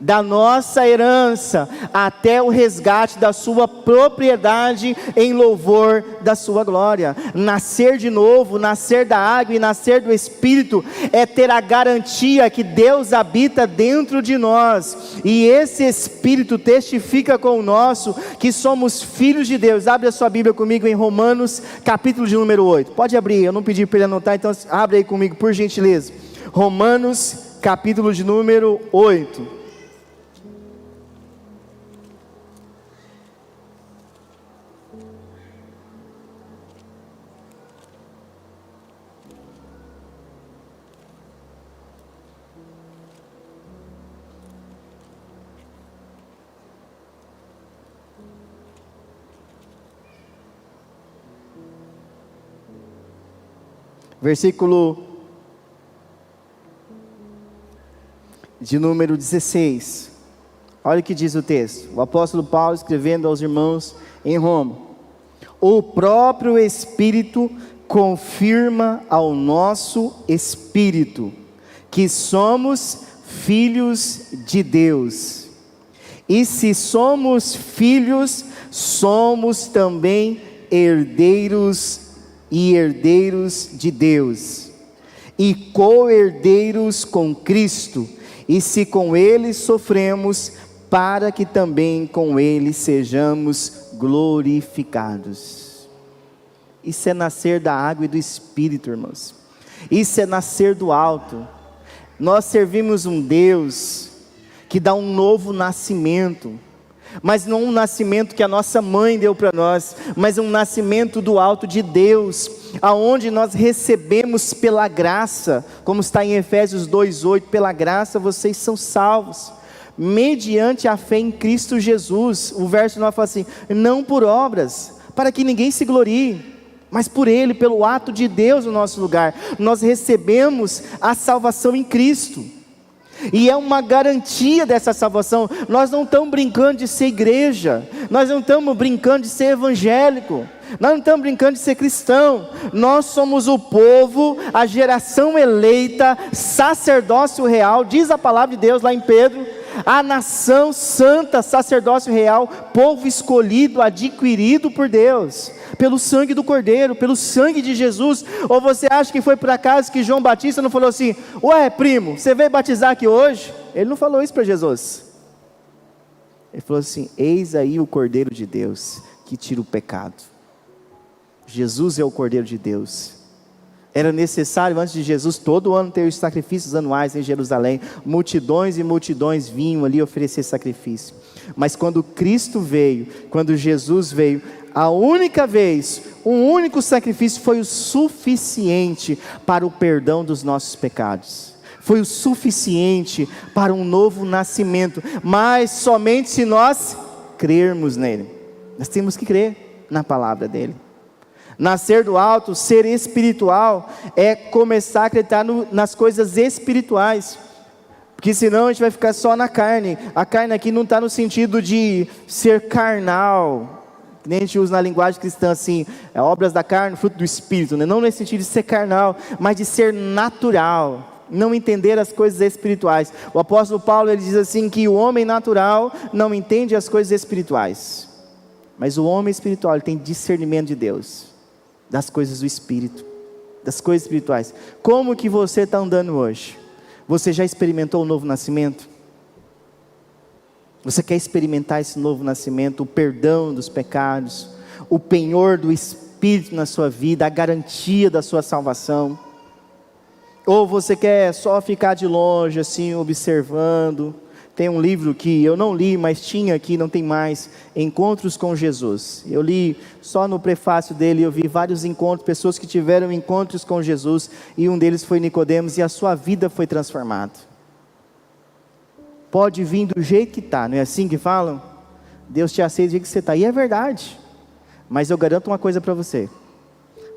da nossa herança, até o resgate da sua propriedade, em louvor da sua glória. Nascer de novo, nascer da água e nascer do Espírito, é ter a garantia que Deus habita dentro de nós, e esse Espírito testifica com o nosso, que somos filhos de Deus. Abre a sua Bíblia comigo em Romanos, capítulo de número 8, pode abrir, eu não pedi para ele anotar, então abre aí comigo por gentileza, Romanos, capítulo de número 8, versículo de número 16, olha o que diz o texto, o apóstolo Paulo escrevendo aos irmãos em Roma: o próprio Espírito confirma ao nosso espírito que somos filhos de Deus, e se somos filhos, somos também herdeiros e herdeiros de Deus, e co-herdeiros com Cristo, e se com Ele sofremos, para que também com Ele sejamos glorificados. Isso é nascer da água e do Espírito, irmãos. Isso é nascer do alto. Nós servimos um Deus que dá um novo nascimento, mas não um nascimento que a nossa mãe deu para nós, mas um nascimento do alto de Deus, aonde nós recebemos pela graça, como está em Efésios 2:8, pela graça vocês são salvos, mediante a fé em Cristo Jesus. O verso 9 fala assim: não por obras, para que ninguém se glorie, mas por Ele, pelo ato de Deus no nosso lugar. Nós recebemos a salvação em Cristo, e é uma garantia dessa salvação. Nós não estamos brincando de ser igreja, nós não estamos brincando de ser evangélico, nós não estamos brincando de ser cristão. Nós somos o povo, a geração eleita, sacerdócio real, diz a palavra de Deus lá em Pedro, a nação santa, sacerdócio real, povo escolhido, adquirido por Deus, pelo sangue do Cordeiro, pelo sangue de Jesus. Ou você acha que foi por acaso que João Batista não falou assim: ué primo, você veio batizar aqui hoje? Ele não falou isso para Jesus. Ele falou assim: eis aí o Cordeiro de Deus, que tira o pecado. Jesus é o Cordeiro de Deus. Era necessário antes de Jesus todo ano ter os sacrifícios anuais em Jerusalém, multidões e multidões vinham ali oferecer sacrifício, mas quando Cristo veio, quando Jesus veio, a única vez, um único sacrifício foi o suficiente para o perdão dos nossos pecados, foi o suficiente para um novo nascimento, mas somente se nós crermos nele. Nós temos que crer na palavra dele. Nascer do alto, ser espiritual, é começar a acreditar nas coisas espirituais, porque senão a gente vai ficar só na carne. A carne aqui não está no sentido de ser carnal, que nem a gente usa na linguagem cristã assim, obras da carne, fruto do espírito, né? Não nesse sentido de ser carnal, mas de ser natural, não entender as coisas espirituais. O apóstolo Paulo, ele diz assim, que o homem natural não entende as coisas espirituais, mas o homem espiritual, ele tem discernimento de Deus, das coisas do Espírito, das coisas espirituais. Como que você está andando hoje? Você já experimentou o novo nascimento? Você quer experimentar esse novo nascimento, o perdão dos pecados, o penhor do Espírito na sua vida, a garantia da sua salvação? Ou você quer só ficar de longe assim, observando? Tem um livro que eu não li, mas tinha aqui, não tem mais, Encontros com Jesus. Eu li só no prefácio dele, eu vi vários encontros, pessoas que tiveram encontros com Jesus, e um deles foi Nicodemos, e a sua vida foi transformada. Pode vir do jeito que está, não é assim que falam? Deus te aceita do jeito que você está, e é verdade, mas eu garanto uma coisa para você: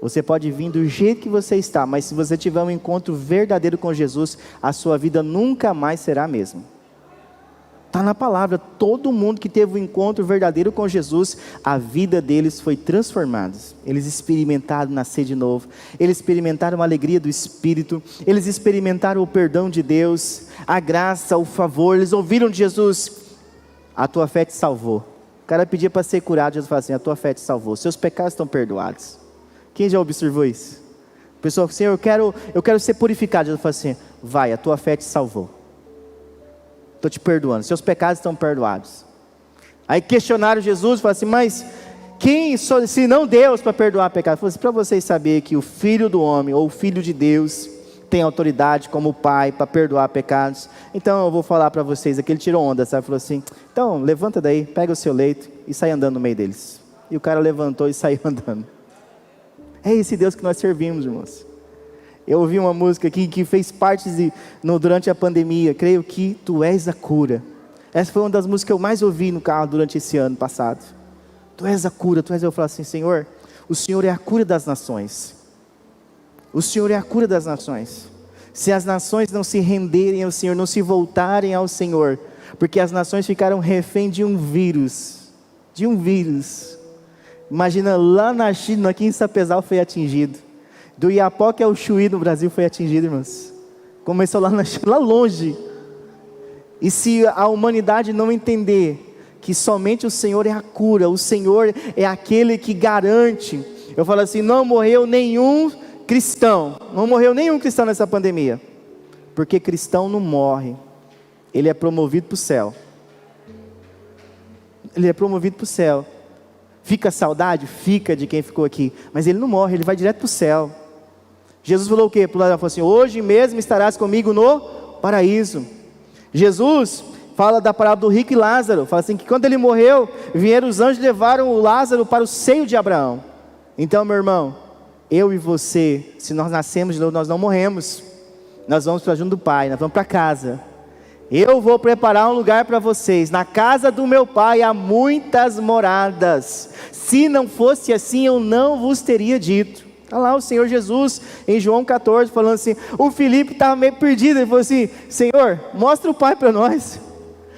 você pode vir do jeito que você está, mas se você tiver um encontro verdadeiro com Jesus, a sua vida nunca mais será a mesma. Está na palavra, todo mundo que teve um encontro verdadeiro com Jesus, a vida deles foi transformada. Eles experimentaram nascer de novo, eles experimentaram a alegria do Espírito, eles experimentaram o perdão de Deus, a graça, o favor. Eles ouviram de Jesus: a tua fé te salvou. O cara pedia para ser curado, Jesus fala assim: a tua fé te salvou, seus pecados estão perdoados. Quem já observou isso? O pessoal, Senhor, eu quero ser purificado. Jesus fala assim: vai, a tua fé te salvou, estou te perdoando, seus pecados estão perdoados. Aí questionaram Jesus, falaram assim: mas quem, se não Deus, para perdoar pecado? Falou assim: para vocês saberem que o Filho do Homem, ou o Filho de Deus, tem autoridade como o Pai para perdoar pecados. Então eu vou falar para vocês. Aqui ele tirou onda, sabe? Falou assim: então levanta daí, pega o seu leito e sai andando no meio deles. E o cara levantou e saiu andando. É esse Deus que nós servimos, irmãos. Eu ouvi uma música aqui que fez parte durante a pandemia: creio que tu és a cura. Essa foi uma das músicas que eu mais ouvi no carro durante esse ano passado. Tu és a cura, tu és. Eu falo assim: Senhor, o Senhor é a cura das nações. O Senhor é a cura das nações. Se as nações não se renderem ao Senhor, não se voltarem ao Senhor, porque as nações ficaram refém de um vírus. Imagina, lá na China, aqui em Sapezal foi atingido. Do Iapoque ao Chuí no Brasil foi atingido, irmãos. Começou lá longe. E se a humanidade não entender que somente o Senhor é a cura, o Senhor é aquele que garante. Eu falo assim: não morreu nenhum cristão nessa pandemia, porque cristão não morre, ele é promovido para o céu. Fica saudade? Fica de quem ficou aqui, mas ele não morre, ele vai direto para o céu. Jesus falou o quê? Ele falou assim: hoje mesmo estarás comigo no paraíso. Jesus fala da parábola do rico e Lázaro, fala assim que quando ele morreu, vieram os anjos e levaram o Lázaro para o seio de Abraão. Então, meu irmão, eu e você, se nós nascemos de novo, nós não morremos, nós vamos para junto do Pai, nós vamos para casa. Eu vou preparar um lugar para vocês, na casa do meu Pai há muitas moradas, se não fosse assim eu não vos teria dito. Está lá o Senhor Jesus em João 14 falando assim, o Filipe estava meio perdido, ele falou assim, Senhor, mostra o Pai para nós,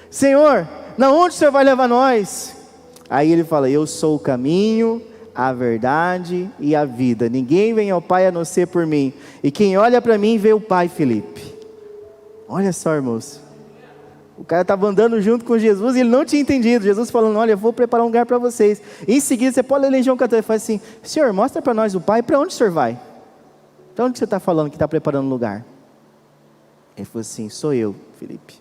Senhor, na onde o Senhor vai levar nós? Aí ele fala, eu sou o caminho, a verdade e a vida, ninguém vem ao Pai a não ser por mim, e quem olha para mim vê o Pai. Filipe, olha só, irmãos, o cara estava andando junto com Jesus e ele não tinha entendido. Jesus falando, olha, eu vou preparar um lugar para vocês. E em seguida, você pode ler em João 14, ele fala assim, Senhor, mostra para nós o Pai, para onde o Senhor vai? Para onde você está falando que está preparando um lugar? Ele falou assim, sou eu, Filipe.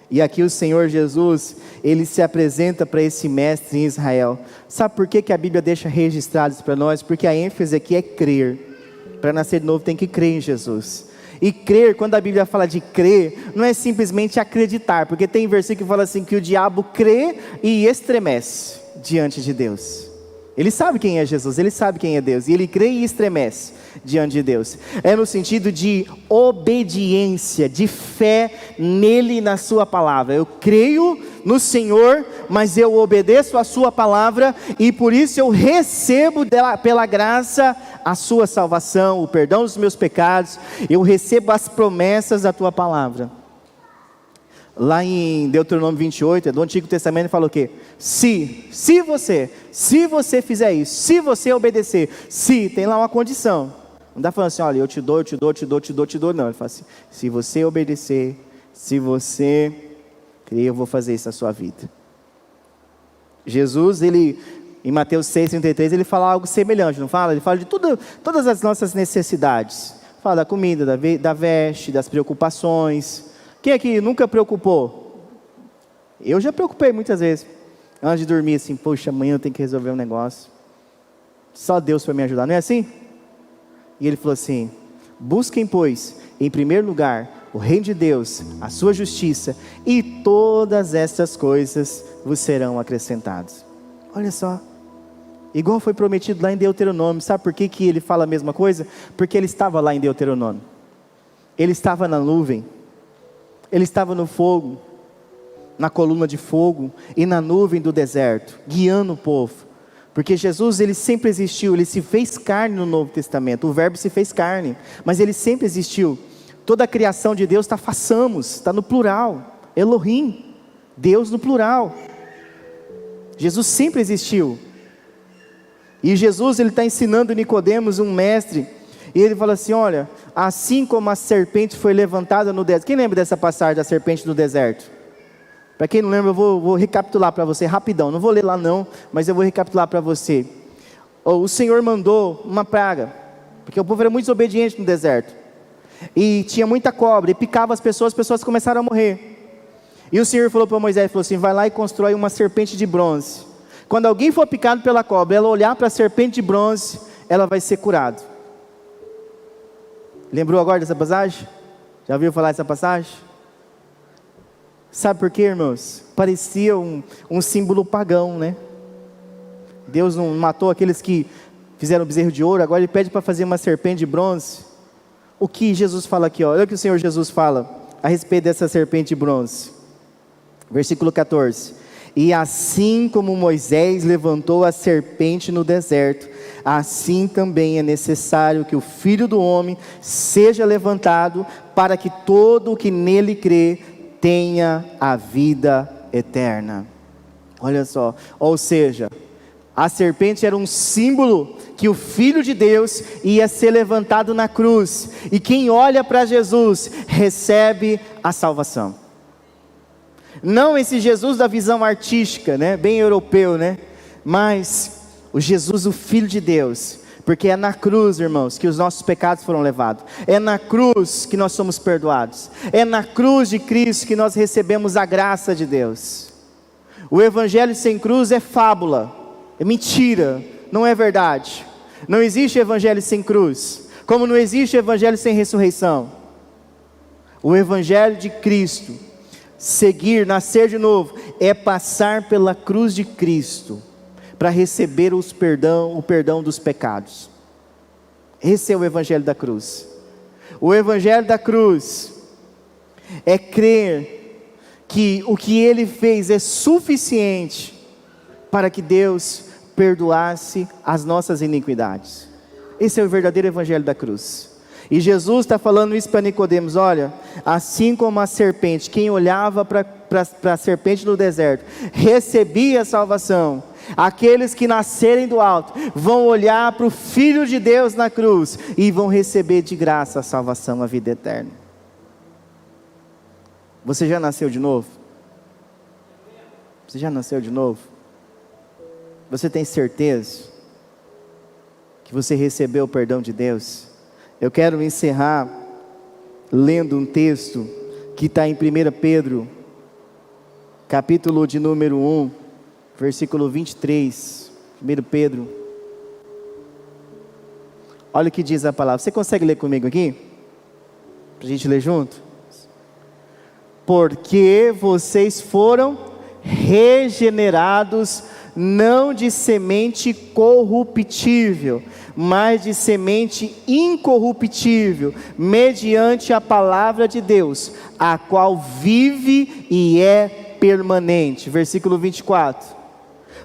E aqui o Senhor Jesus, ele se apresenta para esse mestre em Israel. Sabe por que a Bíblia deixa registrado isso para nós? Porque a ênfase aqui é crer. Para nascer de novo tem que crer em Jesus. E crer, quando a Bíblia fala de crer, não é simplesmente acreditar, porque tem versículo que fala assim, que o diabo crê e estremece diante de Deus. Ele sabe quem é Jesus, ele sabe quem é Deus, e ele crê e estremece diante de Deus. É no sentido de obediência, de fé nele e na sua palavra. Eu creio no Senhor, mas eu obedeço a sua palavra, e por isso eu recebo pela graça a sua salvação, o perdão dos meus pecados, eu recebo as promessas da tua palavra. Lá em Deuteronômio 28, do Antigo Testamento, ele fala o quê? Se você fizer isso, se você obedecer, se, tem lá uma condição. Não dá falando assim, olha, eu te dou, não. Ele fala assim, se você obedecer, se você crer, eu vou fazer isso na sua vida. Jesus, ele, em Mateus 6,33, ele fala algo semelhante, não fala? Ele fala de todas as nossas necessidades. Fala da comida, da veste, das preocupações. Quem aqui nunca preocupou? Eu já preocupei muitas vezes. Antes de dormir assim, poxa, amanhã eu tenho que resolver um negócio. Só Deus para me ajudar, não é assim? E ele falou assim, busquem pois, em primeiro lugar, o reino de Deus, a sua justiça, e todas essas coisas vos serão acrescentadas. Olha só, igual foi prometido lá em Deuteronômio. Sabe por que ele fala a mesma coisa? Porque ele estava lá em Deuteronômio. Ele estava na nuvem. Ele estava no fogo, na coluna de fogo e na nuvem do deserto, guiando o povo. Porque Jesus, ele sempre existiu, ele se fez carne no Novo Testamento. O verbo se fez carne, mas ele sempre existiu. Toda a criação de Deus está façamos, está no plural. Elohim, Deus no plural. Jesus sempre existiu. E Jesus, ele está ensinando Nicodemos, um mestre. E ele fala assim, olha, assim como a serpente foi levantada no deserto. Quem lembra dessa passagem da serpente no deserto? Para quem não lembra, eu vou recapitular para você rapidão. Não vou ler lá não, mas eu vou recapitular para você. O Senhor mandou uma praga, porque o povo era muito desobediente no deserto. E tinha muita cobra, e picava as pessoas começaram a morrer. E o Senhor falou para Moisés, falou assim, vai lá e constrói uma serpente de bronze. Quando alguém for picado pela cobra, ela olhar para a serpente de bronze, ela vai ser curada. Lembrou agora dessa passagem? Já ouviu falar dessa passagem? Sabe por quê, irmãos? Parecia um símbolo pagão, né? Deus não matou aqueles que fizeram bezerro de ouro, agora ele pede para fazer uma serpente de bronze. O que Jesus fala aqui, ó, olha o que o Senhor Jesus fala a respeito dessa serpente de bronze. Versículo 14. E assim como Moisés levantou a serpente no deserto, assim também é necessário que o Filho do Homem seja levantado, para que todo o que nele crê tenha a vida eterna. Olha só, ou seja, a serpente era um símbolo que o Filho de Deus ia ser levantado na cruz, e quem olha para Jesus recebe a salvação. Não esse Jesus da visão artística, né? Bem europeu, né? Mas o Jesus, o Filho de Deus. Porque é na cruz, irmãos, que os nossos pecados foram levados. É na cruz que nós somos perdoados. É na cruz de Cristo que nós recebemos a graça de Deus. O evangelho sem cruz é fábula, é mentira, não é verdade. Não existe evangelho sem cruz. Como não existe evangelho sem ressurreição, o evangelho de Cristo, seguir, nascer de novo, é passar pela cruz de Cristo, para receber o perdão dos pecados. Esse é o evangelho da cruz. O evangelho da cruz é crer que o que Ele fez é suficiente para que Deus perdoasse as nossas iniquidades. Esse é o verdadeiro evangelho da cruz. E Jesus está falando isso para Nicodemos: olha, assim como a serpente, quem olhava para a serpente no deserto, recebia a salvação, aqueles que nascerem do alto, vão olhar para o Filho de Deus na cruz, e vão receber de graça a salvação, a vida eterna. Você já nasceu de novo? Você já nasceu de novo? Você tem certeza que você recebeu o perdão de Deus? Eu quero encerrar lendo um texto que está em 1 Pedro, capítulo de número 1, versículo 23, 1 Pedro. Olha o que diz a palavra. Você consegue ler comigo aqui? Para a gente ler junto? Porque vocês foram regenerados, não de semente corruptível, mas de semente incorruptível, mediante a palavra de Deus, a qual vive e é permanente. Versículo 24.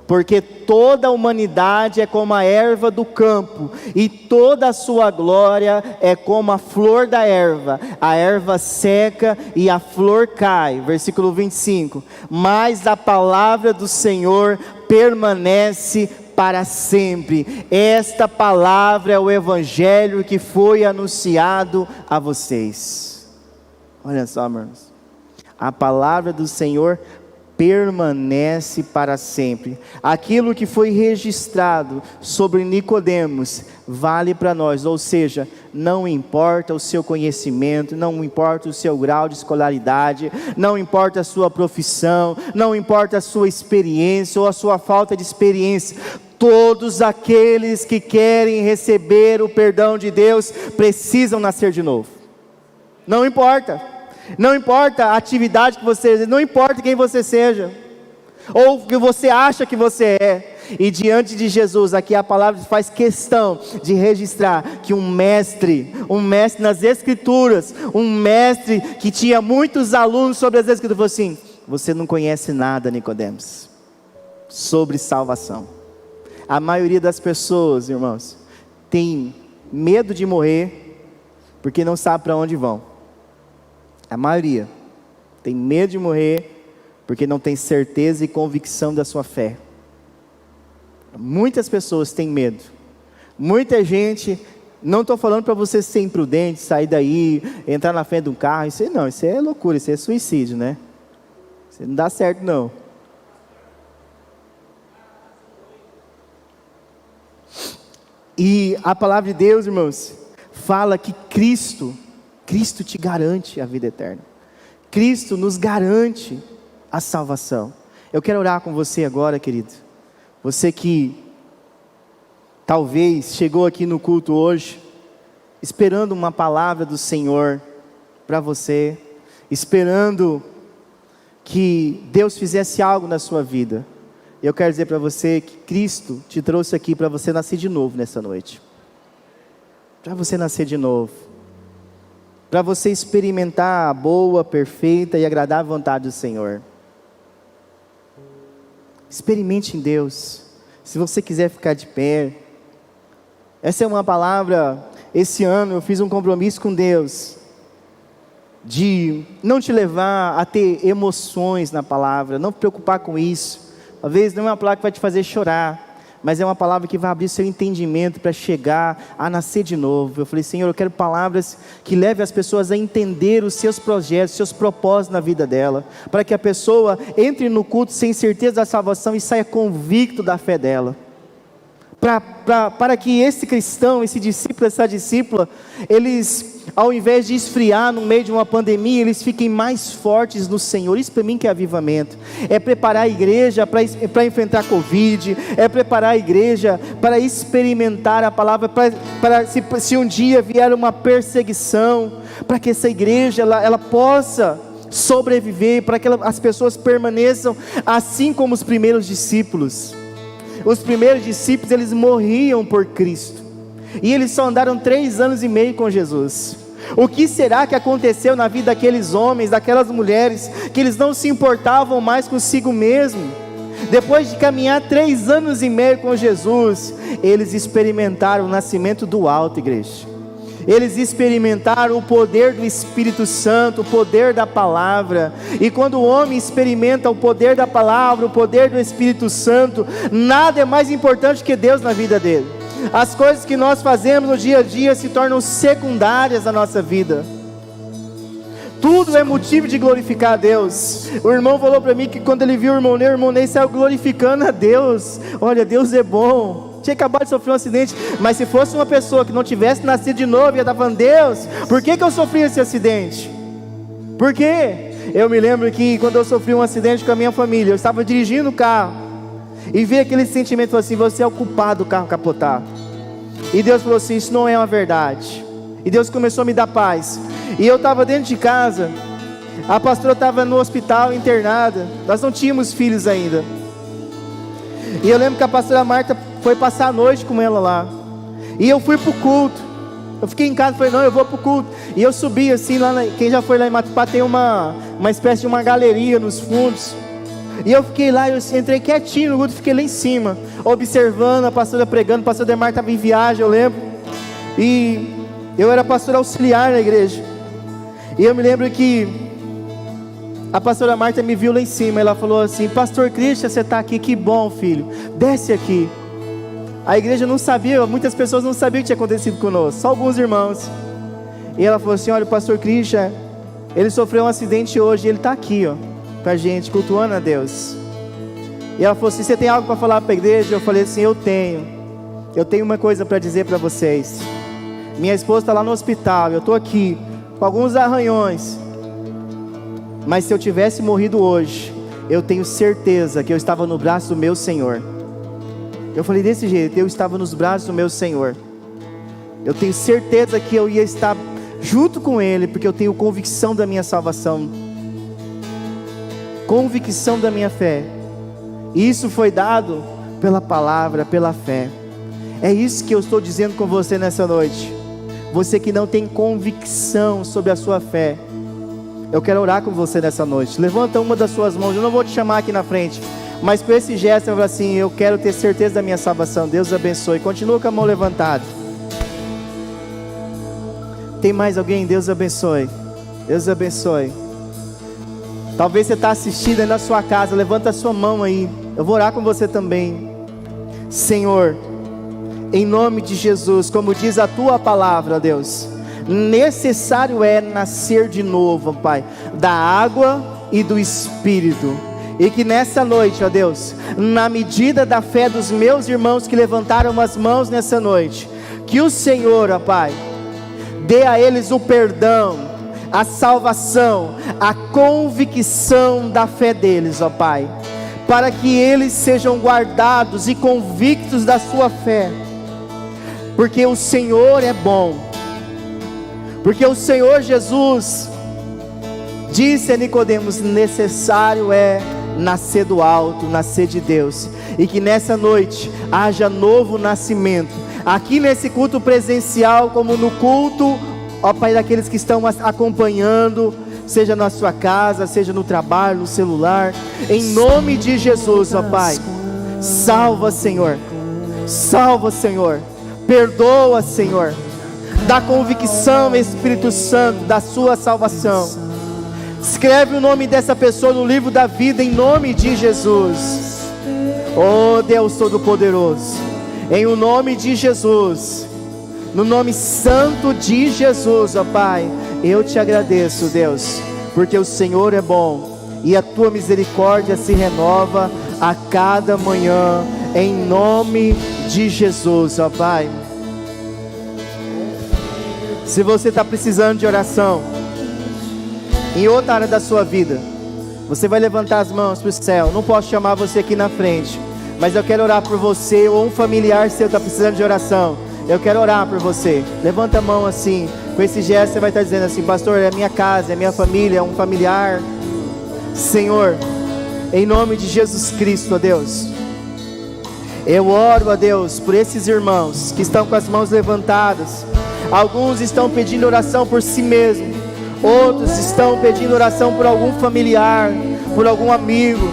Porque toda a humanidade é como a erva do campo, e toda a sua glória é como a flor da erva. A erva seca e a flor cai. Versículo 25. Mas a palavra do Senhor permanece para sempre. Esta palavra é o evangelho que foi anunciado a vocês. Olha só, irmãos, a palavra do Senhor permanece para sempre. Aquilo que foi registrado sobre Nicodemos vale para nós, ou seja, não importa o seu conhecimento, não importa o seu grau de escolaridade, não importa a sua profissão, não importa a sua experiência ou a sua falta de experiência. Todos aqueles que querem receber o perdão de Deus precisam nascer de novo. Não importa. Não importa a atividade que você, não importa quem você seja, ou o que você acha que você é. E diante de Jesus, aqui a palavra faz questão de registrar que um mestre nas Escrituras, um mestre que tinha muitos alunos sobre as Escrituras, falou assim: você não conhece nada, Nicodemos, sobre salvação. A maioria das pessoas, irmãos, tem medo de morrer, porque não sabe para onde vão. A maioria tem medo de morrer, porque não tem certeza e convicção da sua fé. Muitas pessoas têm medo. Muita gente, não estou falando para você ser imprudente, sair daí, entrar na frente de um carro, isso é loucura, isso é suicídio, né? Isso não dá certo não. E a palavra de Deus, irmãos, fala que Cristo te garante a vida eterna. Cristo nos garante a salvação. Eu quero orar com você agora, querido. Você que talvez chegou aqui no culto hoje, esperando uma palavra do Senhor para você, esperando que Deus fizesse algo na sua vida. Eu quero dizer para você que Cristo te trouxe aqui para você nascer de novo nessa noite. Para você nascer de novo. Para você experimentar a boa, perfeita e agradável vontade do Senhor. Experimente em Deus. Se você quiser ficar de pé. Essa é uma palavra, esse ano eu fiz um compromisso com Deus, de não te levar a ter emoções na palavra, não te preocupar com isso. Talvez não é uma palavra que vai te fazer chorar, mas é uma palavra que vai abrir seu entendimento para chegar a nascer de novo. Eu falei: Senhor, eu quero palavras que levem as pessoas a entender os seus projetos, seus propósitos na vida dela, para que a pessoa entre no culto sem certeza da salvação e saia convicto da fé dela. para que esse cristão, esse discípulo, essa discípula, eles, ao invés de esfriar no meio de uma pandemia, eles fiquem mais fortes no Senhor. Isso para mim que é avivamento, é preparar a igreja para enfrentar a Covid, é preparar a igreja para experimentar a palavra, se um dia vier uma perseguição, para que essa igreja ela possa sobreviver, para que as pessoas permaneçam assim como os primeiros discípulos. Os primeiros discípulos, eles morriam por Cristo, e eles só andaram 3 anos e meio com Jesus. O que será que aconteceu na vida daqueles homens, daquelas mulheres, que eles não se importavam mais consigo mesmo? Depois de caminhar 3 anos e meio com Jesus, eles experimentaram o nascimento do alto, igreja. Eles experimentaram o poder do Espírito Santo, o poder da palavra. E quando o homem experimenta o poder da palavra, o poder do Espírito Santo, nada é mais importante que Deus na vida dele. As coisas que nós fazemos no dia a dia se tornam secundárias na nossa vida. Tudo é motivo de glorificar a Deus. O irmão falou para mim que quando ele viu o irmão Ney saiu glorificando a Deus. Olha, Deus é bom. Tinha acabado de sofrer um acidente, mas se fosse uma pessoa que não tivesse nascido de novo, ia estar falando: Deus, por que eu sofri esse acidente? Por quê? Eu me lembro que quando eu sofri um acidente com a minha família, eu estava dirigindo o carro, e veio aquele sentimento assim: você é o culpado do carro capotar. E Deus falou assim: isso não é uma verdade. E Deus começou a me dar paz. E eu estava dentro de casa, a pastora estava no hospital internada, nós não tínhamos filhos ainda. E eu lembro que a pastora Marta foi passar a noite com ela lá, e eu fui para o culto. Eu fiquei em casa e falei: não, eu vou para o culto. E eu subi assim, quem já foi lá em Matupá, tem uma espécie de uma galeria nos fundos. E eu fiquei lá, eu entrei quietinho no culto, fiquei lá em cima, observando a pastora pregando. A pastora Demar estava em viagem, eu lembro, e eu era pastor auxiliar na igreja. E eu me lembro que a pastora Marta me viu lá em cima, ela falou assim: pastor Christian, você está aqui, que bom, filho, desce aqui. A igreja não sabia, muitas pessoas não sabiam o que tinha acontecido conosco, só alguns irmãos. E ela falou assim: olha, o pastor Christian, ele sofreu um acidente hoje, e ele está aqui, ó, com a gente, cultuando a Deus. E ela falou assim: você tem algo para falar para a igreja? Eu falei assim: eu tenho uma coisa para dizer para vocês. Minha esposa está lá no hospital, eu estou aqui com alguns arranhões, mas se eu tivesse morrido hoje, eu tenho certeza que eu estava no braço do meu Senhor. Eu falei desse jeito: eu estava nos braços do meu Senhor. Eu tenho certeza que eu ia estar junto com Ele, porque eu tenho convicção da minha salvação, convicção da minha fé. E isso foi dado pela palavra, pela fé. É isso que eu estou dizendo com você nessa noite. Você que não tem convicção sobre a sua fé, eu quero orar com você nessa noite. Levanta uma das suas mãos, eu não vou te chamar aqui na frente, mas com esse gesto eu falo assim: eu quero ter certeza da minha salvação. Deus abençoe. Continua com a mão levantada. Tem mais alguém? Deus abençoe. Deus abençoe. Talvez você está assistindo aí na sua casa, levanta a sua mão aí, eu vou orar com você também. Senhor, em nome de Jesus, como diz a tua palavra, Deus, necessário é nascer de novo, Pai, da água e do Espírito. E que nessa noite, ó Deus, na medida da fé dos meus irmãos que levantaram as mãos nessa noite, que o Senhor, ó Pai, dê a eles o perdão, a salvação, a convicção da fé deles, ó Pai, para que eles sejam guardados e convictos da sua fé, porque o Senhor é bom, porque o Senhor Jesus disse a Nicodemos: necessário é nascer do alto, nascer de Deus. E que nessa noite haja novo nascimento, aqui nesse culto presencial, como no culto, ó Pai, daqueles que estão acompanhando, seja na sua casa, seja no trabalho, no celular, em nome de Jesus, ó Pai. Salva, Senhor, salva, Senhor, perdoa, Senhor, dá convicção, Espírito Santo, da sua salvação. Escreve o nome dessa pessoa no livro da vida, em nome de Jesus. Oh Deus Todo-Poderoso, em o nome de Jesus, no nome santo de Jesus, ó Pai, eu te agradeço, Deus, porque o Senhor é bom e a tua misericórdia se renova a cada manhã, em nome de Jesus, ó Pai. Se você está precisando de oração em outra área da sua vida, você vai levantar as mãos para o céu. Não posso chamar você aqui na frente, mas eu quero orar por você, ou um familiar seu está precisando de oração. Eu quero orar por você. Levanta a mão assim. Com esse gesto você vai estar dizendo assim: pastor, é minha casa, é minha família, é um familiar. Senhor, em nome de Jesus Cristo, ó Deus, eu oro, ó Deus, por esses irmãos que estão com as mãos levantadas. Alguns estão pedindo oração por si mesmo, outros estão pedindo oração por algum familiar, por algum amigo,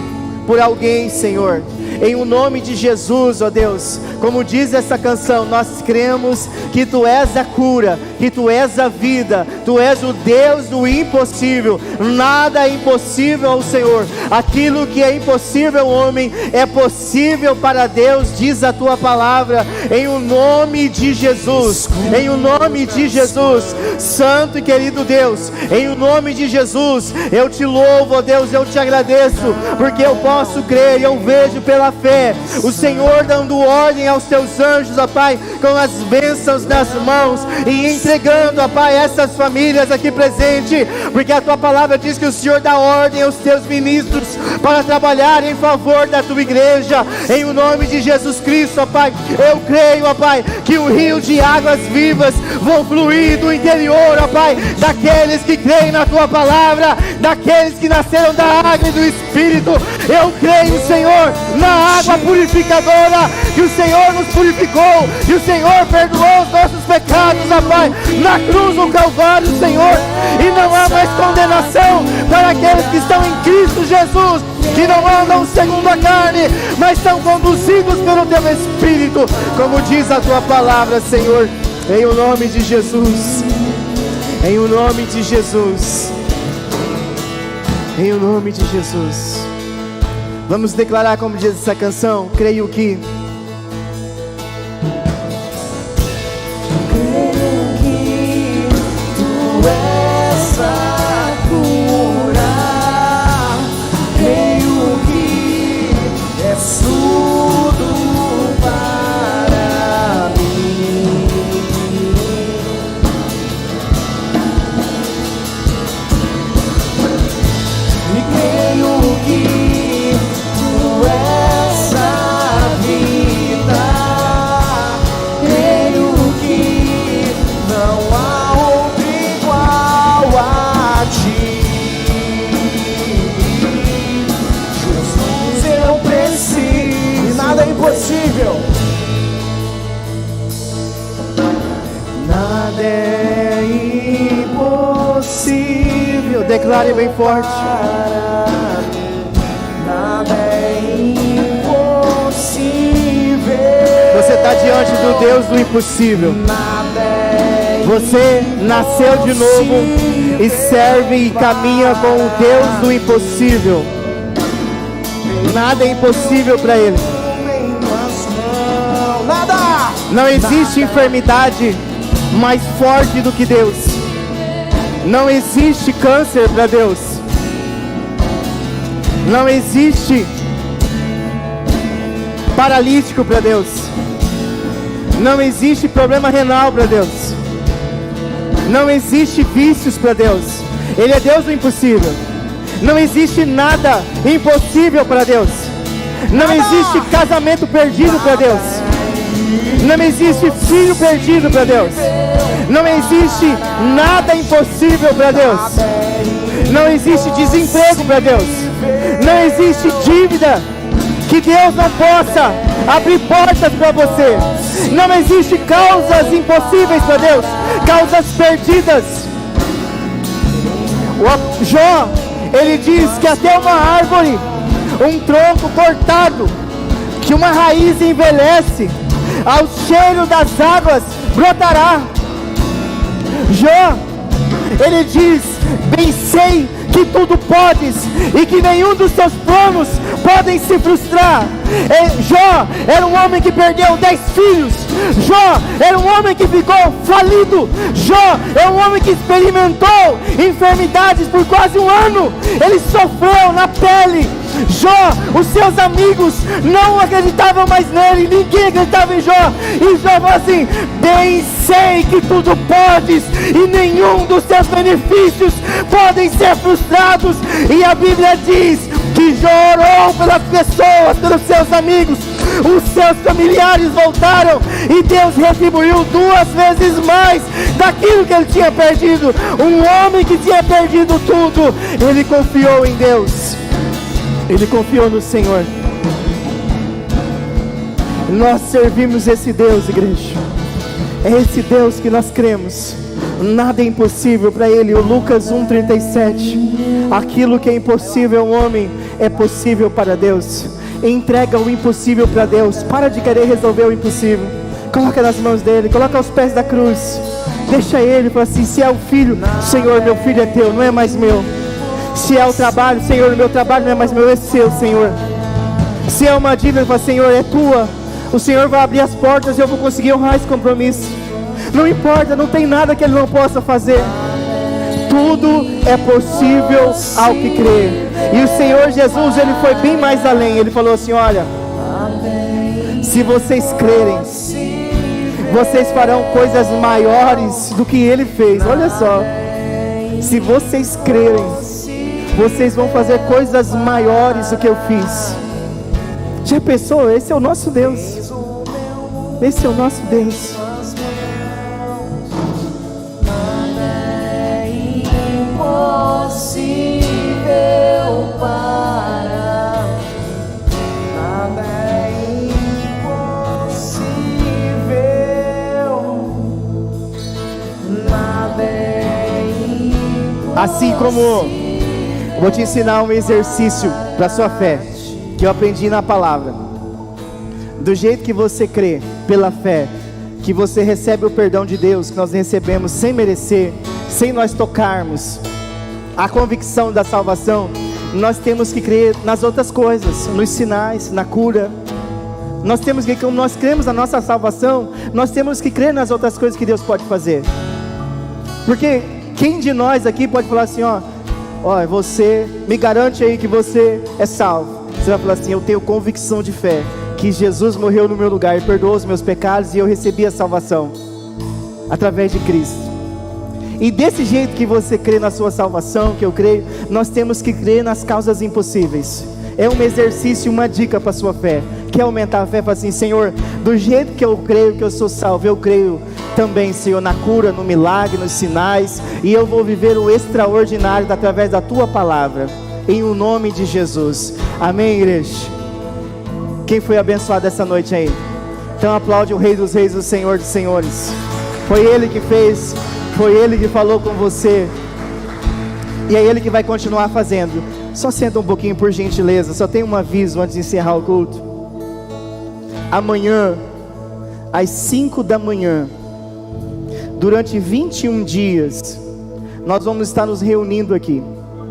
por alguém, Senhor. Em o nome de Jesus, ó Deus, como diz essa canção, nós cremos que Tu és a cura, que Tu és a vida, Tu és o Deus do impossível. Nada é impossível ao Senhor. Aquilo que é impossível ao homem é possível para Deus, diz a Tua palavra. Em o nome de Jesus, em o nome de Jesus, Santo e querido Deus, em o nome de Jesus, eu Te louvo, ó Deus, eu Te agradeço, porque eu posso crer e eu vejo pela fé o Senhor dando ordem aos Teus anjos, ó Pai, com as bênçãos nas mãos e entregando, ó Pai, essas famílias aqui presentes, porque a Tua palavra diz que o Senhor dá ordem aos Teus ministros para trabalhar em favor da Tua igreja. Em o nome de Jesus Cristo, ó Pai, eu creio, ó Pai, que o rio de águas vivas vão fluir do interior, ó Pai, daqueles que creem na Tua palavra, daqueles que nasceram da água e do Espírito. Eu creio, Senhor, na água purificadora, que o Senhor nos purificou, que o Senhor perdoou os nossos pecados, ó Pai, na cruz do Calvário, Senhor, e não há mais condenação para aqueles que estão em Cristo Jesus, que não andam segundo a carne, mas são conduzidos pelo Teu Espírito, como diz a Tua palavra, Senhor. Em o nome de Jesus, em o nome de Jesus, em o nome de Jesus. Vamos declarar como diz essa canção: creio que Tu és a cura, creio que és tudo para mim. E creio que Tu és a vida, creio que não há outro igual a Ti. Jesus, eu preciso, e nada é impossível. nada é impossível. Declare bem forte. Nada é impossível. Você está diante do Deus do impossível. Nada é Você nasceu de novo e serve e caminha com o Deus do impossível. Nada é impossível para Ele. Nada. Não existe enfermidade mais forte do que Deus. Não existe câncer para Deus. Não existe paralítico para Deus. Não existe problema renal para Deus. Não existe vícios para Deus. Ele é Deus do impossível. Não existe nada impossível para Deus. Não existe casamento perdido para Deus. Não existe filho perdido para Deus. Não existe nada impossível para Deus. Não existe desemprego para Deus. Não existe dívida que Deus não possa abrir portas para você. Não existe causas impossíveis para Deus, causas perdidas. O Jó, ele diz que até uma árvore, um tronco cortado, que uma raiz envelhece, ao cheiro das águas brotará. Jó, ele diz: bem sei que tudo podes e que nenhum dos seus planos podem se frustrar. Jó era um homem que perdeu 10 filhos. Jó era um homem que ficou falido. Jó é um homem que experimentou enfermidades por quase um ano. Ele sofreu na pele Jó, os seus amigos não acreditavam mais nele, ninguém acreditava em Jó. E Jó falou assim: bem sei que tudo podes, e nenhum dos teus benefícios podem ser frustrados. E a Bíblia diz que Jó orou pelas pessoas, pelos seus amigos. Os seus familiares voltaram e Deus retribuiu 2 vezes mais daquilo que ele tinha perdido. Um homem que tinha perdido tudo, ele confiou em Deus, ele confiou no Senhor. Nós servimos esse Deus, igreja. É esse Deus que nós cremos. Nada é impossível para Ele. O Lucas 1,37. Aquilo que é impossível ao homem é possível para Deus. Entrega o impossível para Deus. Para de querer resolver o impossível. Coloca nas mãos dele, coloca aos pés da cruz. Deixa Ele, fala assim: se é o filho, Senhor, meu filho é teu, não é mais meu. Se é o trabalho, Senhor, meu trabalho não é mais meu, é seu, Senhor. Se é uma dívida, fala: Senhor, é tua. O Senhor vai abrir as portas e eu vou conseguir honrar esse compromisso. Não importa, não tem nada que Ele não possa fazer. Tudo é possível ao que crê. E o Senhor Jesus, Ele foi bem mais além. Ele falou assim: olha, se vocês crerem, vocês farão coisas maiores do que Ele fez. Olha só, se vocês crerem, vocês vão fazer coisas maiores do que eu fiz. Já pensou? Esse é o nosso Deus. Esse é o nosso Deus. Assim como vou te ensinar um exercício para sua fé, que eu aprendi na palavra. Do jeito que você crê, pela fé, que você recebe o perdão de Deus, que nós recebemos sem merecer, sem nós tocarmos, a convicção da salvação, nós temos que crer nas outras coisas, nos sinais, na cura. Nós temos que, como nós cremos na nossa salvação, nós temos que crer nas outras coisas que Deus pode fazer. Porque quem de nós aqui pode falar assim: ó, você me garante aí que você é salvo? Você vai falar assim: eu tenho convicção de fé que Jesus morreu no meu lugar e perdoou os meus pecados, e eu recebi a salvação através de Cristo. E desse jeito que você crê na sua salvação, que eu creio, nós temos que crer nas causas impossíveis. É um exercício, uma dica para a sua fé. Quer aumentar a fé? Fala assim: Senhor, do jeito que eu creio que eu sou salvo, eu creio também, Senhor, na cura, no milagre, nos sinais, e eu vou viver o extraordinário através da Tua palavra, em o nome de Jesus. Amém, igreja? Quem foi abençoado essa noite aí? Então aplaude o Rei dos Reis, o Senhor dos Senhores. Foi Ele que fez, foi Ele que falou com você, e é Ele que vai continuar fazendo. Só senta um pouquinho, por gentileza. Só tem um aviso antes de encerrar o culto. Amanhã, às 5 da manhã, durante 21 dias, nós vamos estar nos reunindo aqui,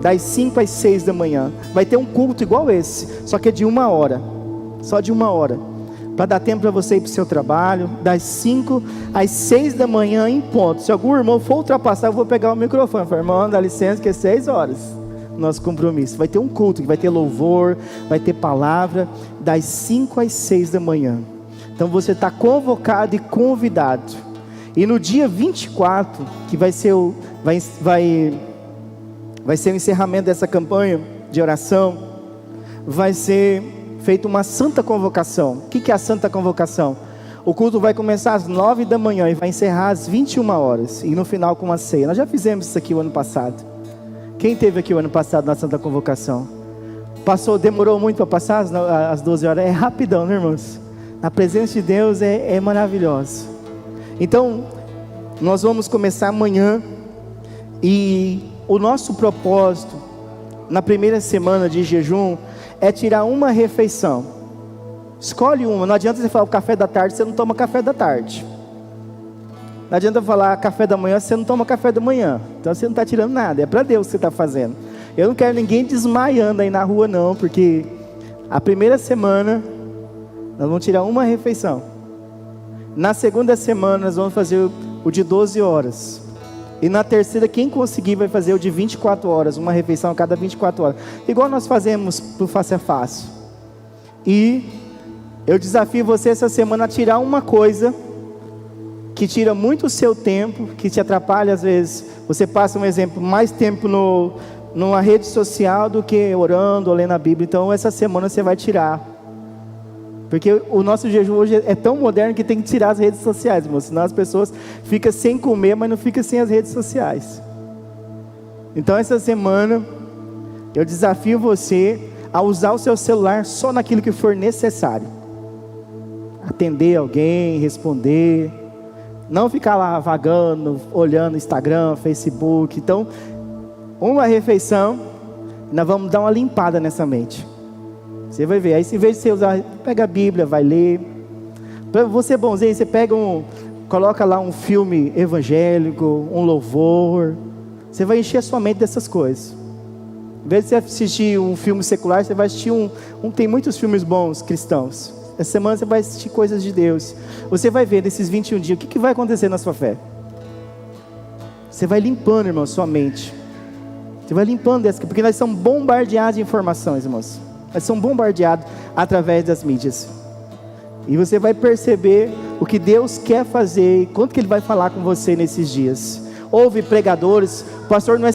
das 5 às 6 da manhã. Vai ter um culto igual esse, só que é de 1 hora, só de 1 hora, para dar tempo para você ir para o seu trabalho, das 5 às 6 da manhã em ponto. Se algum irmão for ultrapassar, eu vou pegar o microfone. Falei: irmão, dá licença que é 6 horas, nosso compromisso. Vai ter um culto, que vai ter louvor, vai ter palavra, das 5 às 6 da manhã. Então você está convocado e convidado. E no dia 24, que vai ser o encerramento dessa campanha de oração, vai ser feita uma santa convocação. O que é a santa convocação? O culto vai começar às 9 da manhã e vai encerrar às 21 horas, e no final com uma ceia. Nós já fizemos isso aqui o ano passado. Quem teve aqui o ano passado na santa convocação? Demorou muito para passar às 12 horas? É rapidão, né, irmãos? A presença de Deus é maravilhosa. Então, nós vamos começar amanhã, e o nosso propósito, na primeira semana de jejum, é tirar uma refeição. Escolhe uma. Não adianta você falar o café da tarde, você não toma café da tarde. Não adianta falar café da manhã, você não toma café da manhã. Então você não está tirando nada, é para Deus que você está fazendo. Eu não quero ninguém desmaiando aí na rua não, porque a primeira semana nós vamos tirar uma refeição. Na segunda semana nós vamos fazer o de 12 horas. E na terceira, quem conseguir vai fazer o de 24 horas, uma refeição a cada 24 horas. Igual nós fazemos pro Face a Face. E eu desafio você essa semana a tirar uma coisa que tira muito o seu tempo, que te atrapalha às vezes. Você passa, um exemplo, mais tempo numa rede social do que orando ou lendo a Bíblia. Então essa semana você vai tirar. Porque o nosso jejum hoje é tão moderno que tem que tirar as redes sociais, irmão. Senão as pessoas ficam sem comer, mas não ficam sem as redes sociais. Então essa semana eu desafio você a usar o seu celular só naquilo que for necessário. Atender alguém, responder. Não ficar lá vagando, olhando Instagram, Facebook. Então, uma refeição, nós vamos dar uma limpada nessa mente. Você vai ver, aí em vez de você usar, pega a Bíblia, vai ler. Para você bonzinho, você pega coloca lá um filme evangélico, um louvor. Você vai encher a sua mente dessas coisas. Em vez de você assistir um filme secular, você vai assistir tem muitos filmes bons, cristãos. Essa semana você vai assistir coisas de Deus. Você vai ver nesses 21 dias, o que vai acontecer na sua fé? Você vai limpando, irmão, sua mente. Você vai limpando essa, porque nós somos bombardeados de informações, irmãos. Nós somos bombardeados através das mídias. E você vai perceber o que Deus quer fazer e quanto que Ele vai falar com você nesses dias. Houve pregadores, o pastor não é